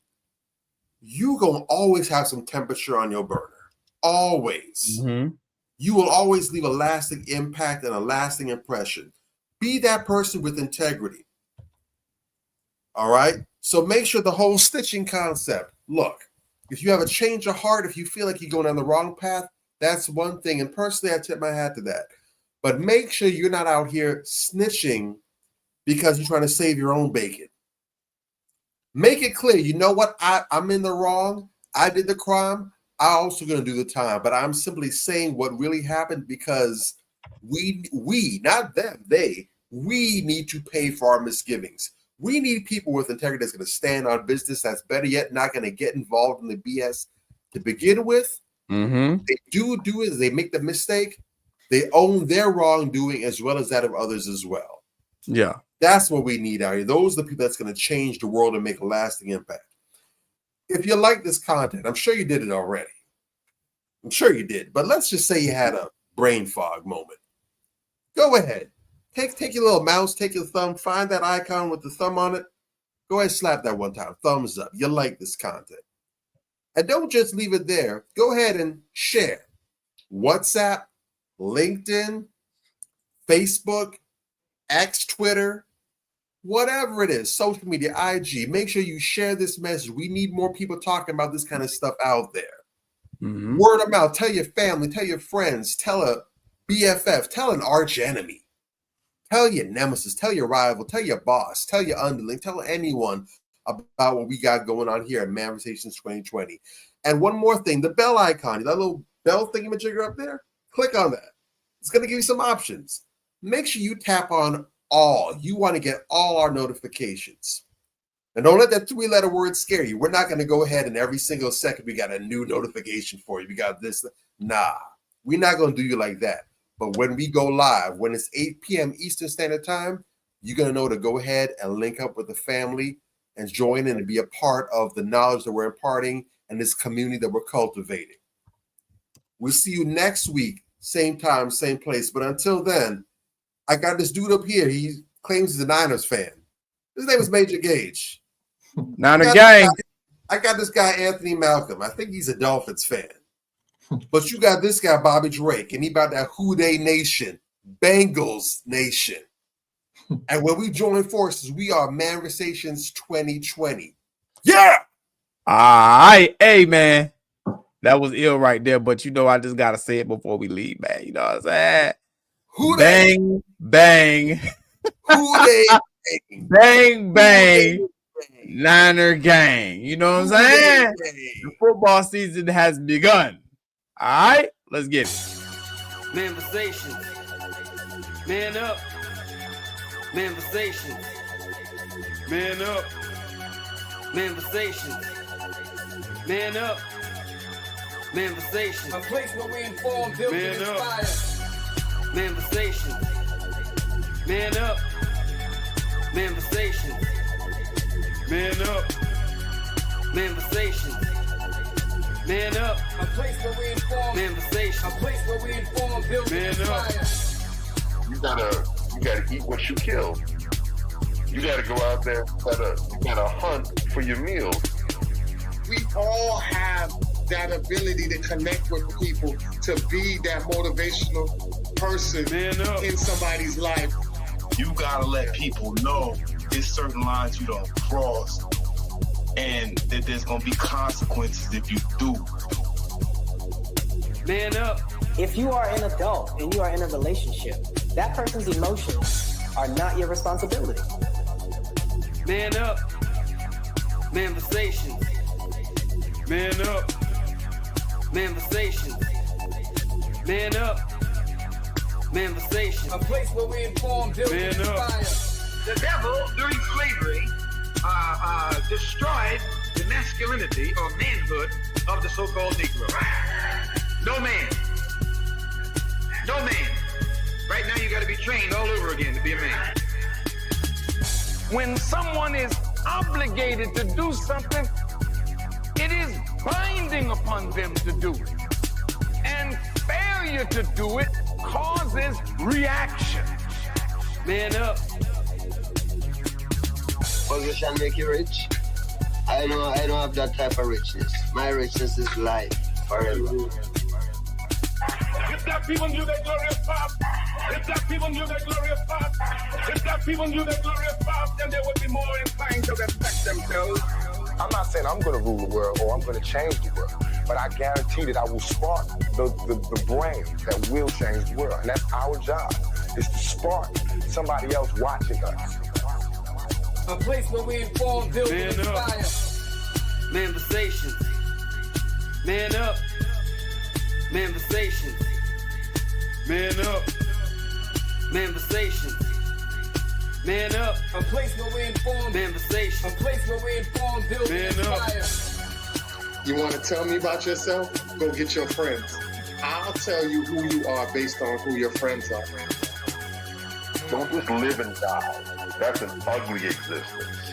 you going to always have some temperature on your burner. Always. You will always leave a lasting impact and a lasting impression. Be that person with integrity. All right? So make sure the whole stitching concept, look, if you have a change of heart, if you feel like you're going down the wrong path, that's one thing. And personally, I tip my hat to that. But make sure you're not out here snitching because you're trying to save your own bacon. Make it clear, you know what? I'm in the wrong. I did the crime. I'm also going to do the time. But I'm simply saying what really happened because we, not them, we need to pay for our misgivings. We need people with integrity that's going to stand on business. That's better yet, not going to get involved in the BS to begin with. They do it. They make the mistake. They own their wrongdoing as well as that of others as well. Yeah. That's what we need out here. Those are the people that's going to change the world and make a lasting impact. If you like this content, I'm sure you did it already. I'm sure you did. But let's just say you had a brain fog moment. Go ahead. Take your little mouse, take your thumb, find that icon with the thumb on it. Go ahead and slap that one time. Thumbs up. You like this content. And don't just leave it there. Go ahead and share. WhatsApp, LinkedIn, Facebook, X, Twitter, whatever it is, social media, IG. Make sure you share this message. We need more people talking about this kind of stuff out there. Word of mouth. Tell your family, tell your friends, tell a BFF, tell an arch enemy. Tell your nemesis, tell your rival, tell your boss, tell your underling, tell anyone about what we got going on here at Manifestations 2020. And one more thing, the bell icon, that little bell thingamajigger up there, click on that. It's going to give you some options. Make sure you tap on all. You want to get all our notifications. And don't let that 3-letter word scare you. We're not going to go ahead and every single second we got a new notification for you. We got this. Nah, we're not going to do you like that. But when we go live, when it's 8 p.m. Eastern Standard Time, you're going to know to go ahead and link up with the family and join in and be a part of the knowledge that we're imparting and this community that we're cultivating. We'll see you next week, same time, same place. But until then, I got this dude up here. claims he's a Niners fan. His name is Major Gage. Niner gang. I got this guy, Anthony Malcolm. I think he's a Dolphins fan. But you got this guy, Bobby Drake, and he about that Who Dey Nation, Bengals Nation. And when we join forces, we are Manversations 2020. Yeah! All right. Hey, man. That was ill right there, but you know I just got to say it before we leave, man. You know what I'm saying? Who bang, bang. Who Dey bang, bang. Niner gang. You know what I'm saying? The football season has begun. All right, let's get it. Manversations. Man up. Manversations. Man up. Manversations. Man up. Manversations. A place where we inform, build, and inspire. Manversations. Man up. Manversations. Man up. Manversations. Man up. A place where we inform. Manversations. A place where we inform, build, and inspire. You gotta eat what you kill. You gotta go out there. You gotta hunt for your meals. We all have that ability to connect with people, to be that motivational person in somebody's life. You gotta let people know there's certain lines you don't cross, and that there's gonna be consequences if you do. Man up. If you are an adult and you are in a relationship, that person's emotions are not your responsibility. Man up. Manversations. Man up. Manversations. Man up. Manversations. A place where we inform, build, and inspire. The devil, during slavery, destroyed the masculinity or manhood of the so-called Negro. No man. No man. Right now you got to be trained all over again to be a man. When someone is obligated to do something, it is binding upon them to do it. And failure to do it causes reaction. Man up. Position make you rich. I don't have that type of richness. My richness is life forever. If that people knew their glorious past, if that people knew their glorious past, if that people knew their glorious past, then they would be more inclined to respect themselves. I'm not saying I'm going to rule the world or I'm going to change the world, but I guarantee that I will spark the brain that will change the world. And that's our job, is to spark somebody else watching us. A place where we inform, build, and inspire. Manversations. Man up. Manversations. Man up. Manversations. Man up. A place where we inform. Manversations. A place where we inform, build, and inspire. You want to tell me about yourself? Go get your friends. I'll tell you who you are based on who your friends are. Don't just live and die. That's an ugly existence.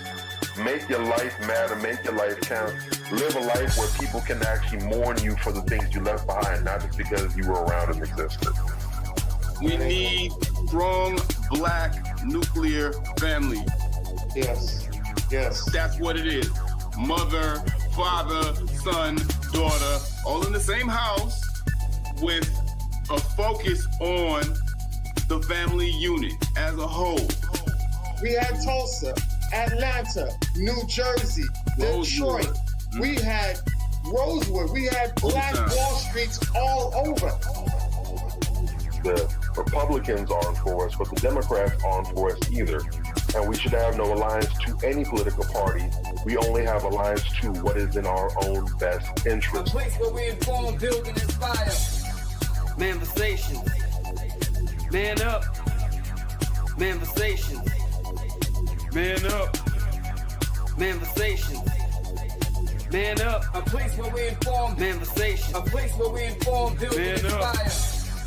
Make your life matter. Make your life count. Live a life where people can actually mourn you for the things you left behind, not just because you were around and existed. We need strong black nuclear family. Yes. Yes. That's what it is. Mother, father, son, daughter, all in the same house with a focus on the family unit as a whole. We had Tulsa, Atlanta, New Jersey, Detroit. We had Rosewood. We had Black Wall Streets all over. The Republicans aren't for us, but the Democrats aren't for us either. And we should have no alliance to any political party. We only have alliance to what is in our own best interest. A place where we inform, build, and inspire. Manversations. Man up. Manversations. Man up. Manversations. Man up. A place where we inform. Manversations. A place where we inform, build, and inspire.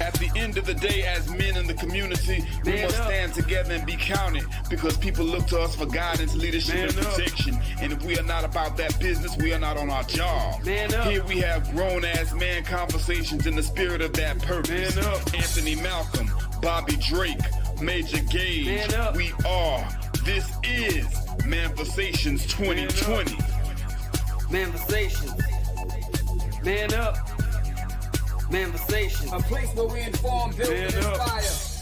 At the end of the day, as men in the community, we must stand together and be counted because people look to us for guidance, leadership, and protection. And if we are not about that business, we are not on our job. Here we have grown-ass man conversations in the spirit of that purpose. Anthony Malcolm, Bobby Drake, Major Gauge. Man up. We are. This is Manifestations 2020. Manifestations. Man up. Manifestations. A place where we inform, build, and Man up. inspire.